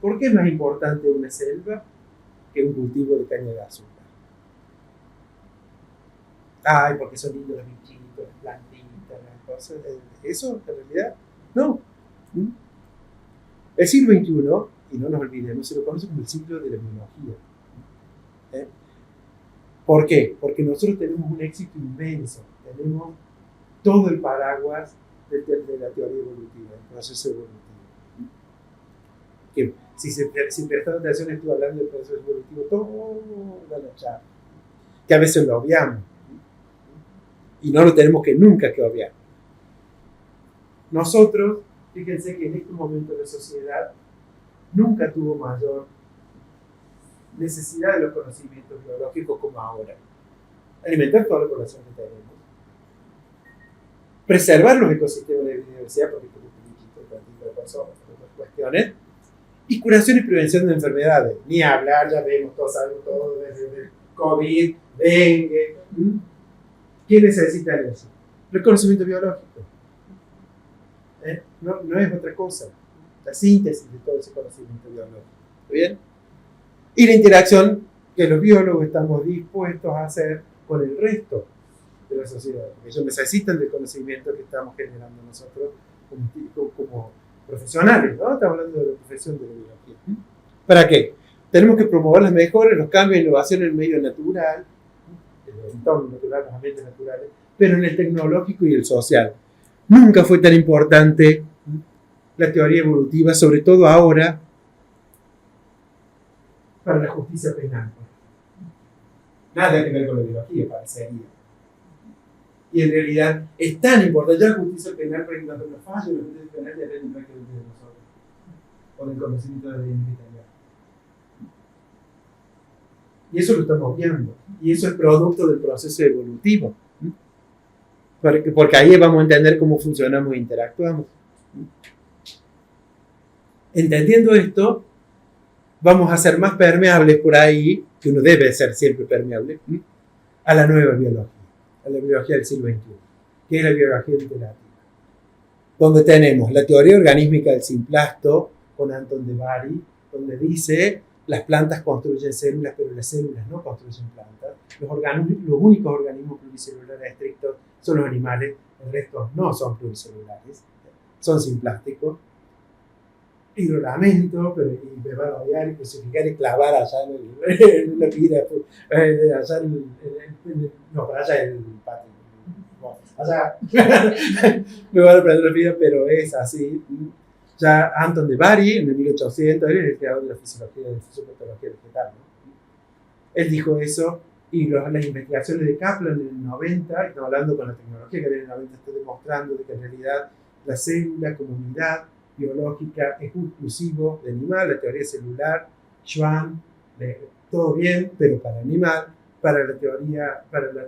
¿Por qué es más importante una selva que un cultivo de caña de azúcar? Ay, porque son lindos los bichitos, las plantitas, las cosas. ¿Eso, en realidad? No. El siglo XXI, y no nos olvidemos, se lo conoce como el ciclo de la biología. ¿Por qué? Porque nosotros tenemos un éxito inmenso, tenemos todo el paraguas de la teoría evolutiva, del proceso evolutivo. Que si prestaron atención, estuve hablando del proceso evolutivo toda la charla, que a veces lo obviamos, y no lo tenemos nunca que obviar. Nosotros, fíjense que en este momento la sociedad nunca tuvo mayor necesidad de los conocimientos biológicos como ahora. Alimentar toda la población que tenemos, preservar los ecosistemas de biodiversidad, porque tenemos un de personas, otras cuestiones, y curación y prevención de enfermedades. Ni hablar, ya vemos, todos sabemos todo, desde el COVID, dengue. ¿Qué necesita eso? El conocimiento biológico. No es otra cosa. La síntesis de todo ese conocimiento biológico. ¿Está bien? Y la interacción que los biólogos estamos dispuestos a hacer con el resto de la sociedad. Ellos necesitan del conocimiento que estamos generando nosotros como profesionales, ¿no? Estamos hablando de la profesión de la biología. ¿Para qué? Tenemos que promover las mejoras, los cambios e innovación en el medio natural, en el entorno natural, los ambientes naturales, pero en el tecnológico y el social. Nunca fue tan importante la teoría evolutiva, sobre todo ahora, para la justicia penal. Nada que ver con la biología, parecería. Y en realidad es tan importante, ya la justicia penal, por ejemplo, los fallos de la justicia penal ya deben de nosotros, con el conocimiento de la identidad. Y eso lo estamos viendo. Y eso es producto del proceso evolutivo. Porque ahí vamos a entender cómo funcionamos e interactuamos. Entendiendo esto, vamos a ser más permeables por ahí, que uno debe ser siempre permeable, a la nueva biología, a la biología del siglo XXI, que es la biología literaria, donde tenemos la teoría organísmica del simplasto, con Anton de Bari, donde dice, las plantas construyen células, pero las células no construyen plantas. Los únicos organismos pluricelulares estrictos son los animales, el resto no son pluricelulares, son simplásticos. Y lo lamento, pero y me van a odiar y crucificar y clavar allá en la vida, allá allá en el patio. Bueno, allá me van a prender la vida, pero es así. Ya Anton de Bari, en el 1800, él es el creador de la fisiología, de la fisiopatología vegetal, ¿no? Él dijo eso, y las investigaciones de Kaplan en el 90, estamos hablando con la tecnología que viene en el 90, está demostrando de que en realidad la célula como unidad biológica es exclusivo de animal, la teoría celular, Schwann, todo bien, pero para animal, para la teoría,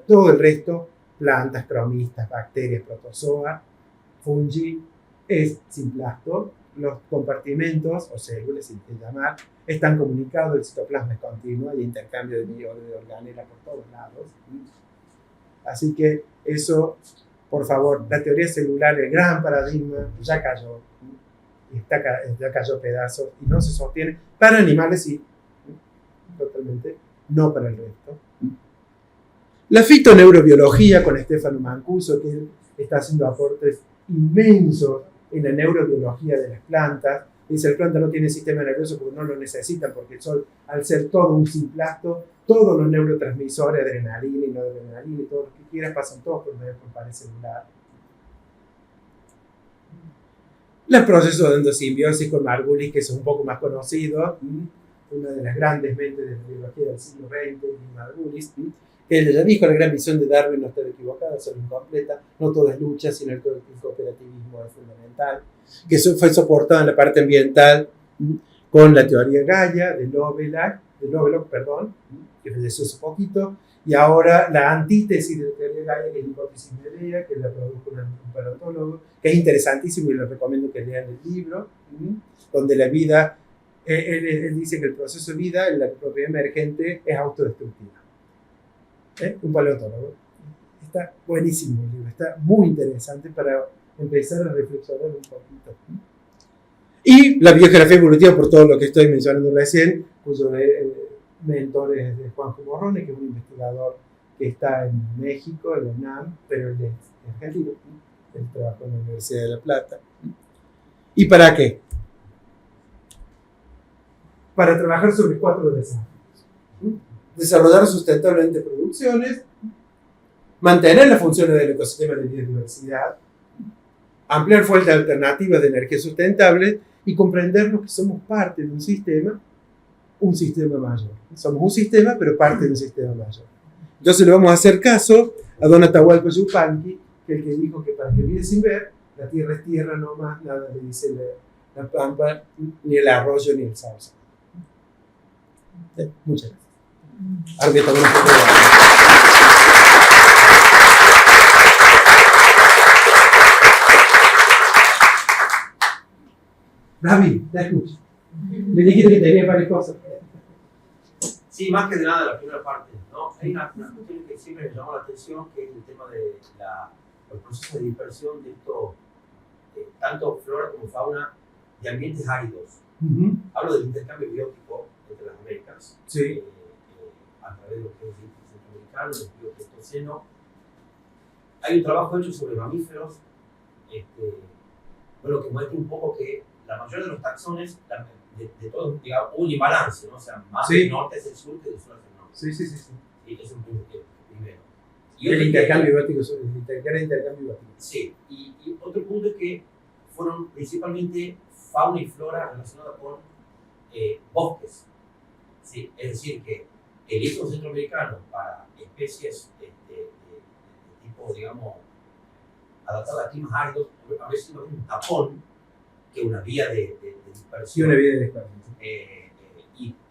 todo el resto, plantas, cromistas, bacterias, protozoa, fungi, es simplasto. Los compartimentos o células, sin llamar, están comunicados, el citoplasma es continuo, hay intercambio de millones de orgánulos por todos lados. Así que eso, por favor, la teoría celular, el gran paradigma, ya cayó. Ya cayó pedazos y no se sostiene. Para animales sí, totalmente, no para el resto. La fitoneurobiología con Stefano Mancuso, que está haciendo aportes inmensos en la neurobiología de las plantas. Dice, las plantas no tienen sistema nervioso porque no lo necesitan, porque al ser todo un simplasto, todos los neurotransmisores, adrenalina y noradrenalina y todo lo que quieras, pasan todos por medio del pared celular. El proceso de endosimbiosis con Margulis, que es un poco más conocido, una de las grandes mentes de la biología del siglo XX, Margulis, que ella ya dijo, la gran visión de Darwin no está equivocada, solo incompleta, no todo es lucha, sino el cooperativismo es fundamental, que eso fue soportado en la parte ambiental con la teoría Gaia de Lovelock, que falleció hace poquito, y ahora la antítesis de la teoría Gaia, que es la hipótesis Medea, que la produjo un paleontólogo, que es interesantísimo y les recomiendo que lean el libro, donde la vida, él dice que el proceso de vida, la propiedad emergente, es autodestructiva. Un paleontólogo. Está buenísimo el libro, está muy interesante para empezar a reflexionar un poquito. Y la biografía evolutiva, por todo lo que estoy mencionando recién, cuyo mentor es de Juanjo Morrone, que es un investigador que está en México, en la UNAM, pero él es argentino, él trabajó en la Universidad de La Plata. ¿Y para qué? para trabajar sobre 4 desafíos. Desarrollar sustentablemente producciones, mantener las funciones del ecosistema de biodiversidad, ampliar fuentes alternativas de energía sustentable y comprendernos que somos parte de un sistema mayor. Somos un sistema, pero parte de un sistema mayor. Entonces le vamos a hacer caso a don Atahualpa Yupanqui, que es el que dijo que para que vive sin ver, la tierra es tierra nomás, nada le dice la pampa, ni el arroyo, ni el sauce. Muchas gracias. Ahora también un poco David, te escucho. Me dijiste que tenía varias cosas. Sí, más que de nada la primera parte, ¿no? Hay una cuestión que siempre me llamó la atención, que es el tema de los procesos de dispersión de estos, tanto flora como fauna, de ambientes áridos. Hablo del intercambio biótico entre las Américas, Sí. A través de lo que es el centroamericano, el biopleistoceno. Hay un trabajo hecho sobre mamíferos, bueno, que muestra un poco que la mayoría de los taxones, de todos, digamos, un imbalance, ¿no? O sea, más Sí. del norte hacia el sur que del sur hacia el norte. Sí. Sí, ese es un punto primero. Y El otro intercambio biótico, el gran intercambio biótico. Sí, y otro punto es que fueron principalmente fauna y flora relacionada con bosques. ¿Sí? Es decir, que el híbrido centroamericano para especies de tipo, digamos, adaptadas a climas áridos, a veces es un tapón que una vía de Sí, dispersión. una vida de descarga.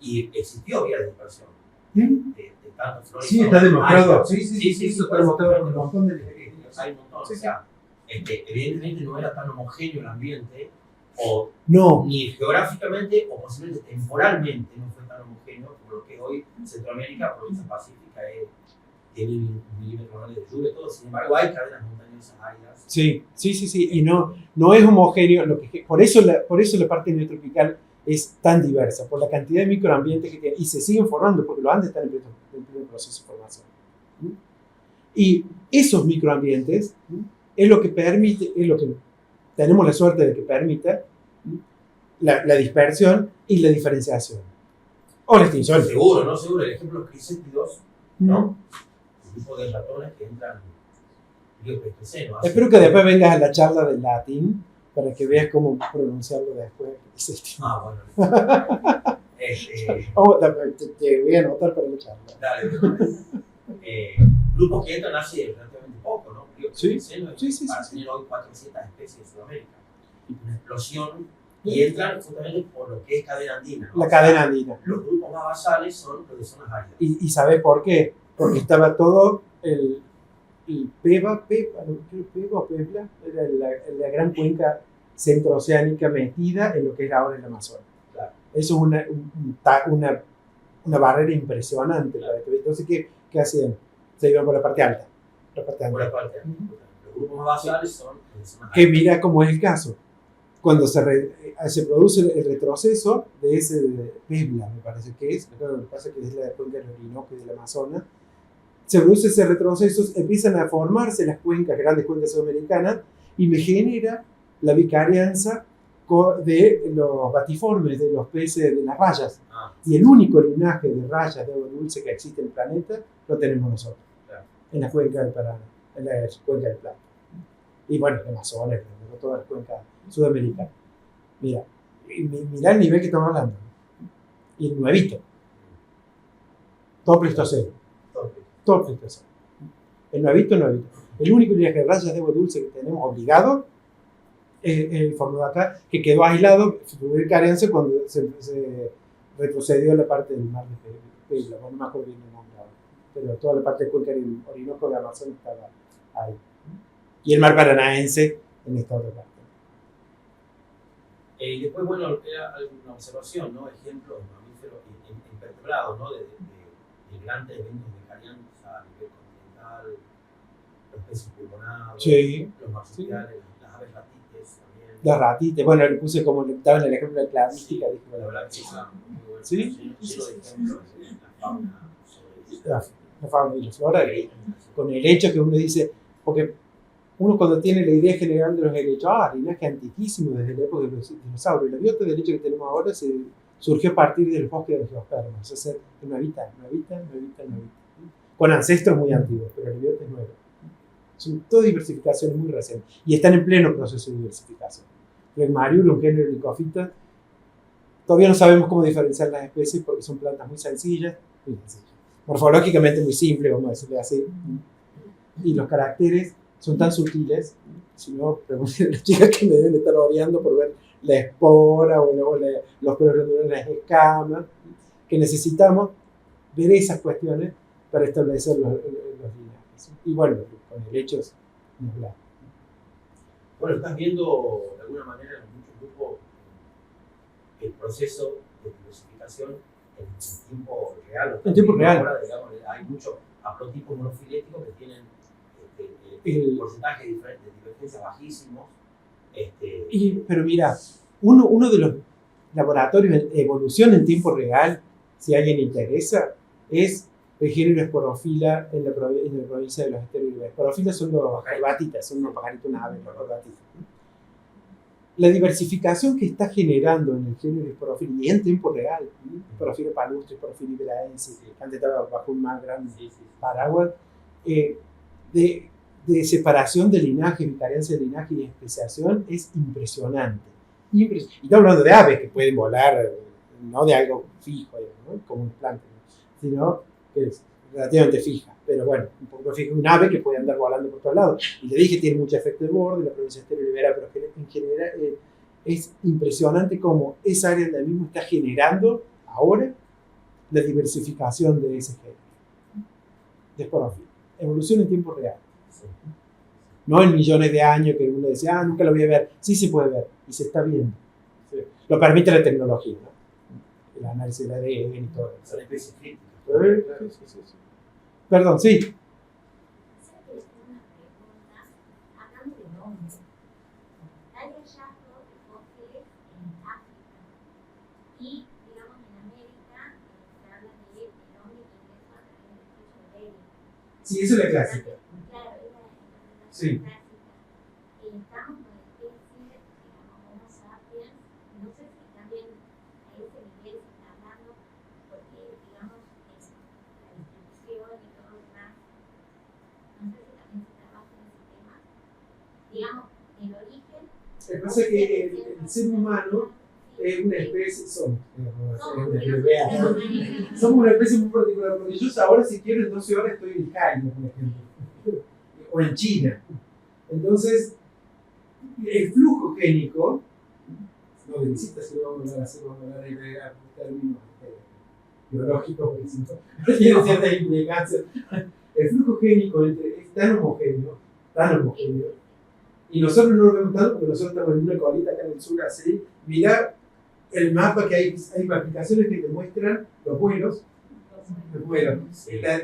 Y existió vía de dispersión. De tanto flora y Sí, fauna. está demostrado. Hay- Sí, eso está demostrado con un montón de hay un montón. Sí, O sea, evidentemente no era tan homogéneo el ambiente, o No, ni geográficamente o posiblemente temporalmente no fue tan homogéneo como lo que hoy Centroamérica, provincia pacífica, tiene milímetros anuales de lluvia, todo. Sin embargo, hay cadenas montañosas áridas. sí, y no es homogéneo, por eso la parte neotropical es tan diversa, por la cantidad de microambientes que tiene, y se siguen formando, porque los Andes están en pleno proceso de formación. Y esos microambientes es lo que permite, es lo que tenemos la suerte de que permita la dispersión y la diferenciación. O la extinción. Seguro, ¿no? Seguro. El ejemplo de los criséptidos, ¿no? Un grupo de ratones que entran biopleistoceno. Espero que después vengas a la charla del latín para que veas cómo pronunciarlo después. Ah, bueno. Te voy a anotar para la charla. Dale. Grupos que entran hace relativamente poco, ¿no? Biopleistoceno, Sí. para tener hoy 400 especies en Sudamérica. Una explosión, y entran justamente por lo que es cadena andina, ¿no? La cadena andina. Los grupos más basales son los de zonas áridas. ¿Y sabes por qué? Porque estaba todo el Peba o Pebla, era la gran cuenca centrooceánica metida en lo que era ahora el Amazonas. Claro. Eso es una barrera impresionante. Claro. Entonces, ¿qué hacían? Se iban por la parte alta. Por la parte alta. Los grupos más basales son los de zonas Que áridas. mira cómo es el caso. Cuando se produce el retroceso de ese Pebla, me parece que es, lo que pasa es que es la cuenca del Orinoco y del Amazonas, se produce ese retroceso, empiezan a formarse las cuencas, grandes cuencas sudamericanas, y me genera la vicarianza de los batiformes, de los peces, de las rayas. Y el único linaje de rayas de agua dulce que existe en el planeta lo tenemos nosotros, Claro. en la cuenca del Paraná, en la cuenca del Plata. Y bueno, el Amazonas, toda la cuenca sudamericana. Mira el nivel que estamos hablando. Y el nuevito. Todo Pleistoceno. Todo Pleistoceno. El nuevito. El único linaje de rayas de agua dulce que tenemos obligado es el formado acá, que quedó aislado, tuvo carencia cuando se retrocedió a la parte del mar de Pebla, no me acuerdo bien el nombre ahora, pero toda la parte de cuenca del Orinoco de Amazonas estaba ahí. Y el mar paranaense en esta otra parte. Y después, bueno, era una observación, ¿no? Ejemplos de mamíferos invertebrados, ¿no? De grandes eventos de carianza a nivel continental, los peces pulmonados, Sí. los marsupiales, las aves ratites también. Las ratitas, bueno, le puse como estaba en el ejemplo de la cladística, dije, La bueno, verdad que está muy bueno. Sí. Lleno de ejemplos de la fauna sobre la fauna y la flora, con el hecho que uno dice, porque uno cuando tiene la idea general de los helechos, linaje antiquísimo desde la época de los dinosaurios, la biota del hecho que tenemos ahora se surgió a partir del bosque de los geospermas, es decir, nuevita, con ancestros muy antiguos, pero el biota es nuevo. Son todas diversificaciones muy recientes y están en pleno proceso de diversificación. Flegmarium, un género de licofita, todavía no sabemos cómo diferenciar las especies porque son plantas muy sencillas, morfológicamente muy simples, vamos a decirle así, y los caracteres son tan sutiles, si no, pregunten a las chicas que me deben estar odiando por ver la espora o los pelos glandulares, las escamas, que necesitamos ver esas cuestiones para establecer los linajes. Y bueno, con helechos ni hablar. Bueno, estás viendo de alguna manera en muchos grupos el proceso de diversificación en tiempo real. En tiempo real. Ahora, digamos, hay muchos haplotipos monofiléticos que tienen el porcentaje de divergencia bajísimos. Pero mira, uno de los laboratorios de evolución en tiempo real, si a alguien le interesa, es el género Esporofila en la provincia de los Esteroides. Esporofila son los corbatitas, son unos pajaritos, unas aves, los corbatitas. La diversificación que está generando en el género Esporofila y en tiempo real, Esporofila palustre, Esporofila iberaensis, que antes estaba bajo un más grande paraguas, de separación de linaje, vicariancia de linaje y especiación es impresionante. Y estamos hablando de aves que pueden volar, no de algo fijo, ¿no? Como un plancton, sino que es relativamente fija. Pero bueno, un poco más fija, un ave que puede andar volando por todos lados. Y le dije, tiene mucho efecto de borde, la provincia de Estero Libera, pero en general es impresionante cómo esa área del mismo está generando ahora la diversificación de ese género. De esporofila. Evolución en tiempo real. No en millones de años que uno decía, nunca lo voy a ver. Sí se puede ver y se está viendo. Sí. Lo permite la tecnología, ¿no? El análisis del ADN y todo eso. Son especies críticas. Sí. Perdón, sí. Hablando de nombres, hay hallazgos de fósiles en África y, digamos, en América se habla de el hombre que ingresó a través del estrecho de Bering. Sí, eso es la clásica. Claro, es la interpretación Sí. clásica. Estamos con la especie, digamos, Homo sapiens, no sé si también a ese nivel se está hablando, porque, digamos, la distribución y todo lo demás, no sé si también se trabaja en ese tema. Digamos, el origen. Lo que pasa es que el ser humano es una especie, somos una especie muy particular, porque yo ahora si quiero en 12 horas estoy en Jaime, por ejemplo, o en China. Entonces, el flujo génico, no de visitas, si vamos a hablar de términos biológicos, porque si no, tiene cierta implicancia. El flujo génico es tan homogéneo, y nosotros no lo vemos tanto porque nosotros estamos en una colita acá en el sur, así. Mirá el mapa que hay aplicaciones que te muestran los vuelos,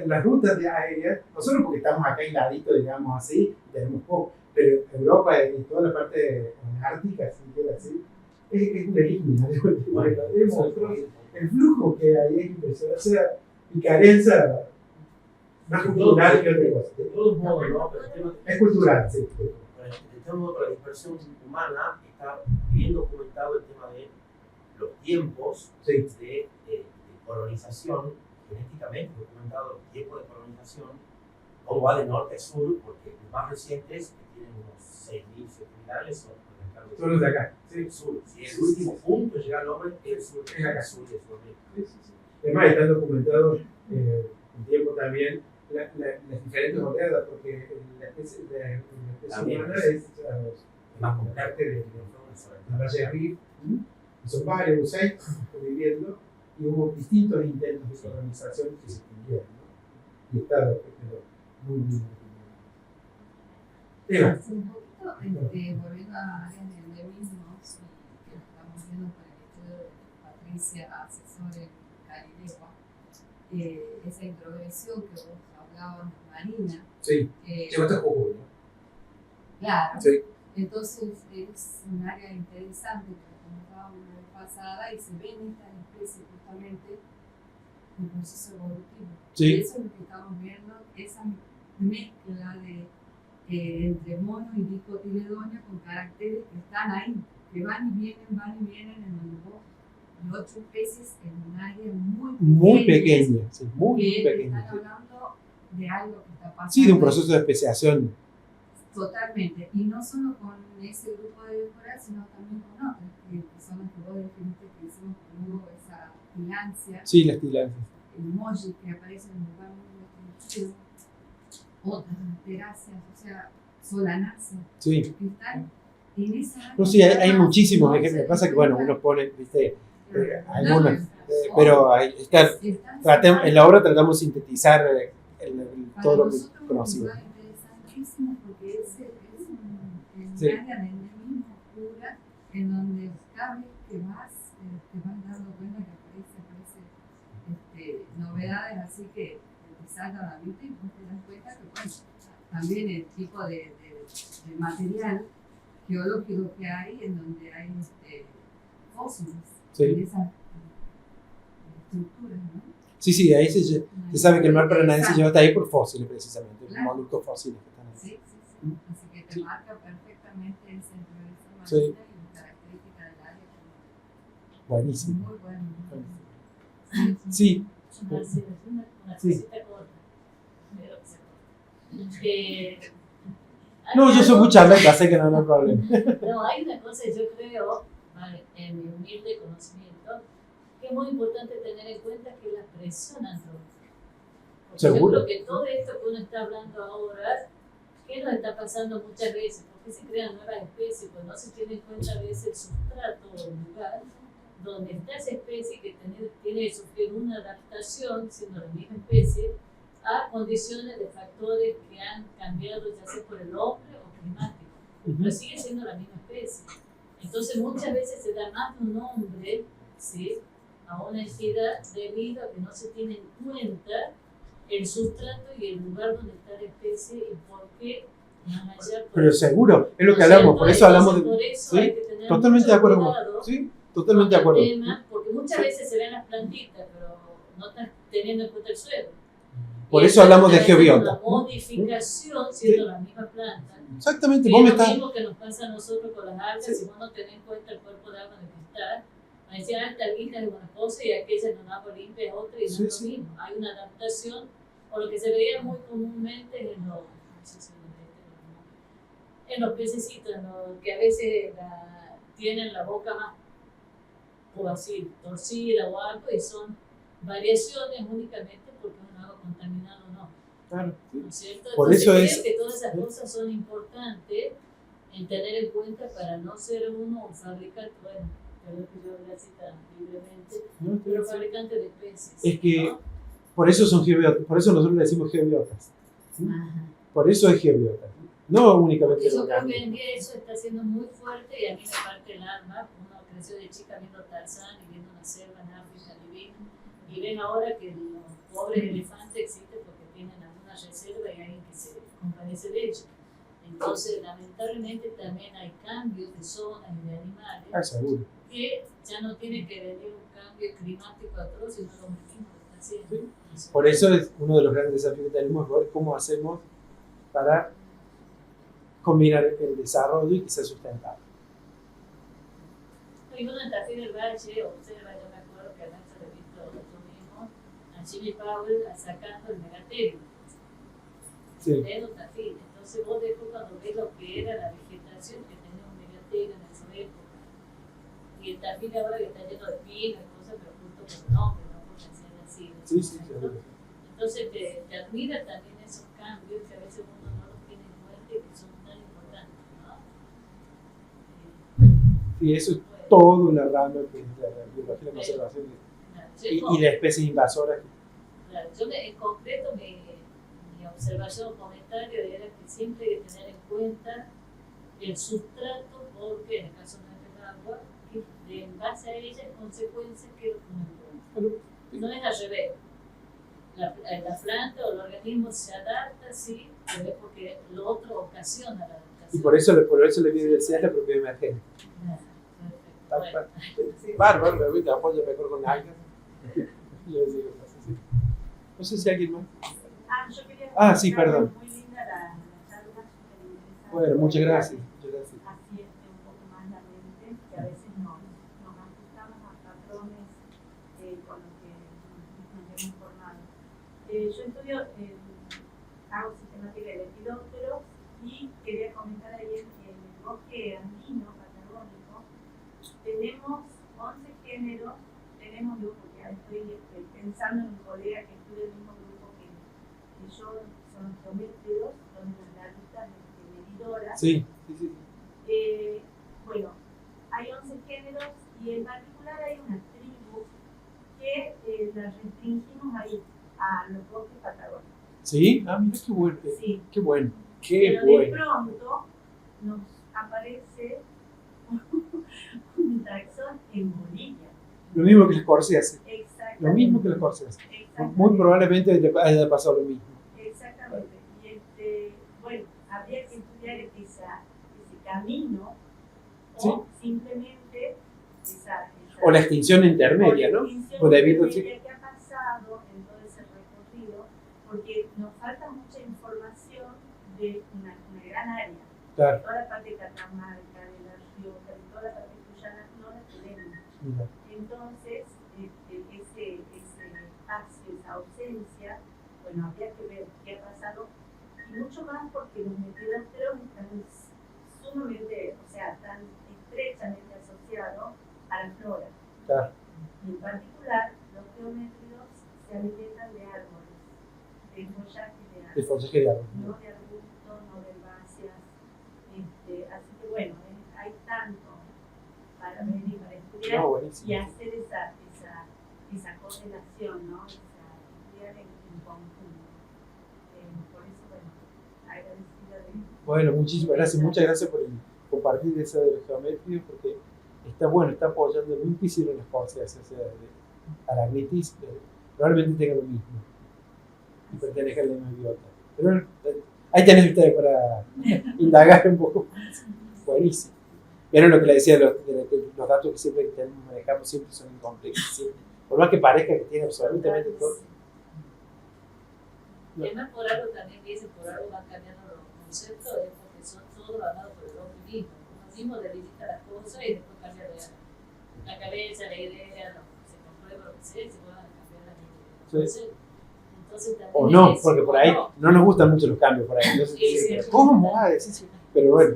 las rutas de aéreas, nosotros porque estamos acá aisladitos, digamos así, tenemos poco, pero Europa y toda la parte ártica, así, es una línea, el flujo que hay es impresionante, o sea, y carencia más cultural que otra cosa. De todos modos, ¿no? Pero el tema Es cultural, sí. de todo modo, con la dispersión humana está bien documentado el tema de los tiempos de colonización, genéticamente documentado los tiempos de colonización, cómo va de norte a sur, porque los más recientes, que tienen unos 6.000, 7.000 años, son los de acá. Sí, sur. Si el último punto de llegar al hombre es el sur, es acá, sur de Sudamérica. Además, están documentados en tiempo también las diferentes oleadas, porque la especie humana es más parte de la Valle de Rift, y son varios, 6 viviendo, y hubo distintos intentos de colonización que se extinguieron, ¿no? Y está muy bien. Un poquito, volviendo a áreas de endemismos, que lo estamos viendo con el estudio de Patricia, asesora en Carillegua, esa introgresión que vos hablabas, Marina. Sí, llegó hasta Jujuy, ¿no? Claro. Sí. Entonces es un área interesante que comentábamos la vez pasada y se ve en esta especie justamente un proceso evolutivo. Sí. Y eso es lo que estamos viendo, esa mezcla de entre mono y dicotiledonio con caracteres que están ahí, que van y vienen en donde vos 8 especies en un área muy Muy pequeña, pequeña, sí, muy que pequeña. están hablando de algo que está pasando. Sí, de un proceso de especiación. Totalmente, y no solo con ese grupo de coral, sino también con otros, que son los que vos definiste que hicimos con Hugo, esa tilancia, Sí, las tilancias. el emoji que aparece en un lugar muy restringido, otras teráceas, o sea, solanáceas, Sí. que están en esa área. No, sí, hay no muchísimos se ejemplos. Pasa que, bueno, encuentra. uno pone, viste, Claro, algunos, pero ahí están. En la obra tratamos de sintetizar todo lo que conocimos. Es un lugar interesantísimo porque es un Sí. área de endemismo pura en donde cada vez que vas te vas dando cuenta que aparecen novedades así que te saltan a la vista y vos te das cuenta que bueno, también el tipo de material geológico que hay en donde hay fósiles Sí. en esas estructuras, ¿no? Sí, sí, ahí se sabe que el mar paranaense lleva hasta ahí por fósiles, precisamente, Claro. moluscos fósiles que están ahí. Sí, sí, sí. Así que te Sí. marca perfectamente el centro de esa marina Sí. y las características del área. Buenísimo. Muy bueno. Sí, Una Sí. cosita corta. Pero que se corta. Hay no, yo soy algo- muy charleta, sé que no hay problema. No, hay una cosa, yo creo, vale, en mi humilde conocimiento, que es muy importante tener en cuenta que es la presión antrópica. Porque Seguro. yo creo que todo esto que uno está hablando ahora, ¿qué nos está pasando muchas veces? ¿Por qué se crean nuevas especies? Pues no se tiene en cuenta a veces el sustrato o el lugar donde está esa especie que tiene que sufrir una adaptación, siendo la misma especie, a condiciones de factores que han cambiado ya sea por el hombre o climático, pero sigue siendo la misma especie. Entonces muchas veces se da más de un nombre, ¿sí?, a una entidad debido a que no se tiene en cuenta el sustrato y el lugar donde está la especie y por qué más allá. Pero seguro, es lo que ¿no es hablamos, cierto? por eso hablamos Entonces, de. por eso Sí, hay que tener totalmente de mucho acuerdo cuidado con. Sí, totalmente de con acuerdo. el tema, porque muchas veces se ven las plantitas, pero no están teniendo en cuenta el suelo. Por Y eso hablamos de están haciendo geobiota. una modificación siendo la misma planta. Exactamente, Y vos es me lo estás. mismo que nos pasa a nosotros con las algas, Sí. si vos no tenés en cuenta el cuerpo de agua en el que está. Me decían, esta alguita es una cosa y aquella en un agua limpia es otra y no Sí, es lo sí. mismo. Hay una adaptación, o lo que se veía muy comúnmente en los, no sé si en los pececitos, que a veces tienen la boca más, o así, torcida o algo, y son variaciones únicamente porque es un agua contaminado o no. Claro, sí. ¿No es cierto? Por Entonces, eso creo es- que todas esas cosas son importantes en tener en cuenta para no ser uno un fabricante, bueno, perdón que yo hablo así tan libremente, ¿no? pero fabricante de especies. Es que ¿no? por eso son geobiotas, por eso nosotros le decimos geobiotas. ¿sí? Ajá. Por eso es geobiota. No únicamente Porque el yo creo que hoy en organismo. día eso está siendo muy fuerte y a mí me parte el alma. Uno creció de chica viendo Tarzán y viendo una selva en África divina y ven ahora que los pobres elefantes existen porque tienen alguna reserva y hay alguien que se compadece de ellos. Entonces, lamentablemente también hay cambios de zonas y de animales Ah, seguro. que ya no tiene que venir un cambio climático atroz, sino lo mismo lo está haciendo. Por eso es uno de los grandes desafíos que tenemos, ver cómo hacemos para combinar el desarrollo y que sea sustentable. Y uno en Tafí del Valle observa, yo me acuerdo que además lo he visto yo mismo, a Jimmy Powell sacando el megaterio, Sí. de Tafí. Entonces vos después cuando ves lo que era la vegetación que tenía un megaterio en esa época, y el Tafí de ahora que está lleno de pinos y cosas, pero justo por el nombre, no porque sean así. ¿no? Sí, sí, seguro. Entonces te admira también esos cambios que a veces uno no los tiene en cuenta y que son tan importantes, ¿no? Y eso es toda una rama que es la biología y la conservación Claro, y la especie invasora. claro, yo en concreto mi observación o comentario era que siempre hay que tener en cuenta el sustrato porque en el caso del agua, que en base a ella en consecuencia que es lo que uno encuentra. No es al revés. La planta o el organismo se adapta, sí, pero es porque lo otro ocasiona la adaptación. Y por eso la biodiversidad es la propiedad emergente. Claro, Tal perfecto. cual. Sí, bárbaro, ahorita apoyo mejor con algas. Yo digo, sí. No sé si alguien más. Yo quería Sí, perdón. Muy linda la charla, súper interesante. Bueno, muchas gracias. Muchas gracias. Así un poco más la mente, que a veces nos ajustamos a patrones con lo que nos hemos formado. Yo estudio, hago sistemática de lepidópteros y quería comentar ahí en el bosque andino patagónico tenemos 11 géneros, tenemos grupos, ya estoy pensando en un colega que estudia el mismo grupo que yo, son los geométridos, donde las larvitas medidoras. Sí. Bueno, hay 11 géneros y en particular hay una tribu que la restringimos ahí, a los bosques patagónicos. ¿Sí? Ah, mira qué bueno. Sí. Qué bueno. Qué Pero de bueno. pronto nos aparece un taxón en Bolivia. Lo mismo que las corceas. Exactamente. Lo mismo que las corceas. Exactamente. Muy probablemente le haya pasado lo mismo. Exactamente. Y bueno, habría que estudiar ese camino Sí. o simplemente esa O la extinción intermedia, ¿no? O debido a que ha pasado en todo ese recorrido, porque nos falta mucha información de una gran área. Claro. Toda la parte catamarca, de la Rioja, de toda la parte cuyana, no la tenemos. Mira. Entonces, ese espacio, esa ausencia, bueno, habría que ver qué ha pasado, y mucho más porque los lepidópteros están sumamente, o sea, están estrechamente asociados a la flora. Claro. Y en particular, los geométridos se alimentan de árboles, de follaje de El árboles, follaje de árbol. no de arbustos, no de herbáceas. Así que bueno, hay tanto para ver y para estudiar No, buenísimo. y hacer esa correlación, ¿no? Estudiar en conjunto. Por eso, bueno, agradecida de... Bueno, muchísimas gracias. Muchas gracias por compartir esa de los geométricos, porque está bueno, está apoyando. Nunca hicieron las cosas, o sea, de aracnitis, probablemente tengan lo mismo y pertenezcan al mismo idiota. Pero bueno, ahí tenés ustedes para indagar un poco. Buenísimo. Vieron lo que le decía, los datos que siempre manejamos siempre son incompletos. Siempre. Por más que parezca que tiene absolutamente todo. Y además por algo también que dicen, por algo van cambiando los conceptos, es porque son todos ganados por el hombre mismo. Uno mismo debilita las cosas y después cambia la cabeza, la idea, se comprueba lo que sea, se van a cambiar las ideas. Sí. Entonces también O no, es, porque por ahí no nos gustan mucho los cambios por ahí. Entonces, Sí, sí. ¿cómo? Ah, sí. Pero bueno,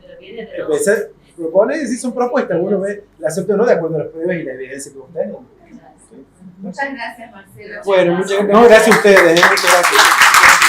pero viene de empezar, propone y son propuestas. Uno ve, la acepta o no de acuerdo a las pruebas y la evidencia que ustedes. Muchas gracias, Marcelo. Bueno, muchas gracias. No, gracias a ustedes. Muchas gracias.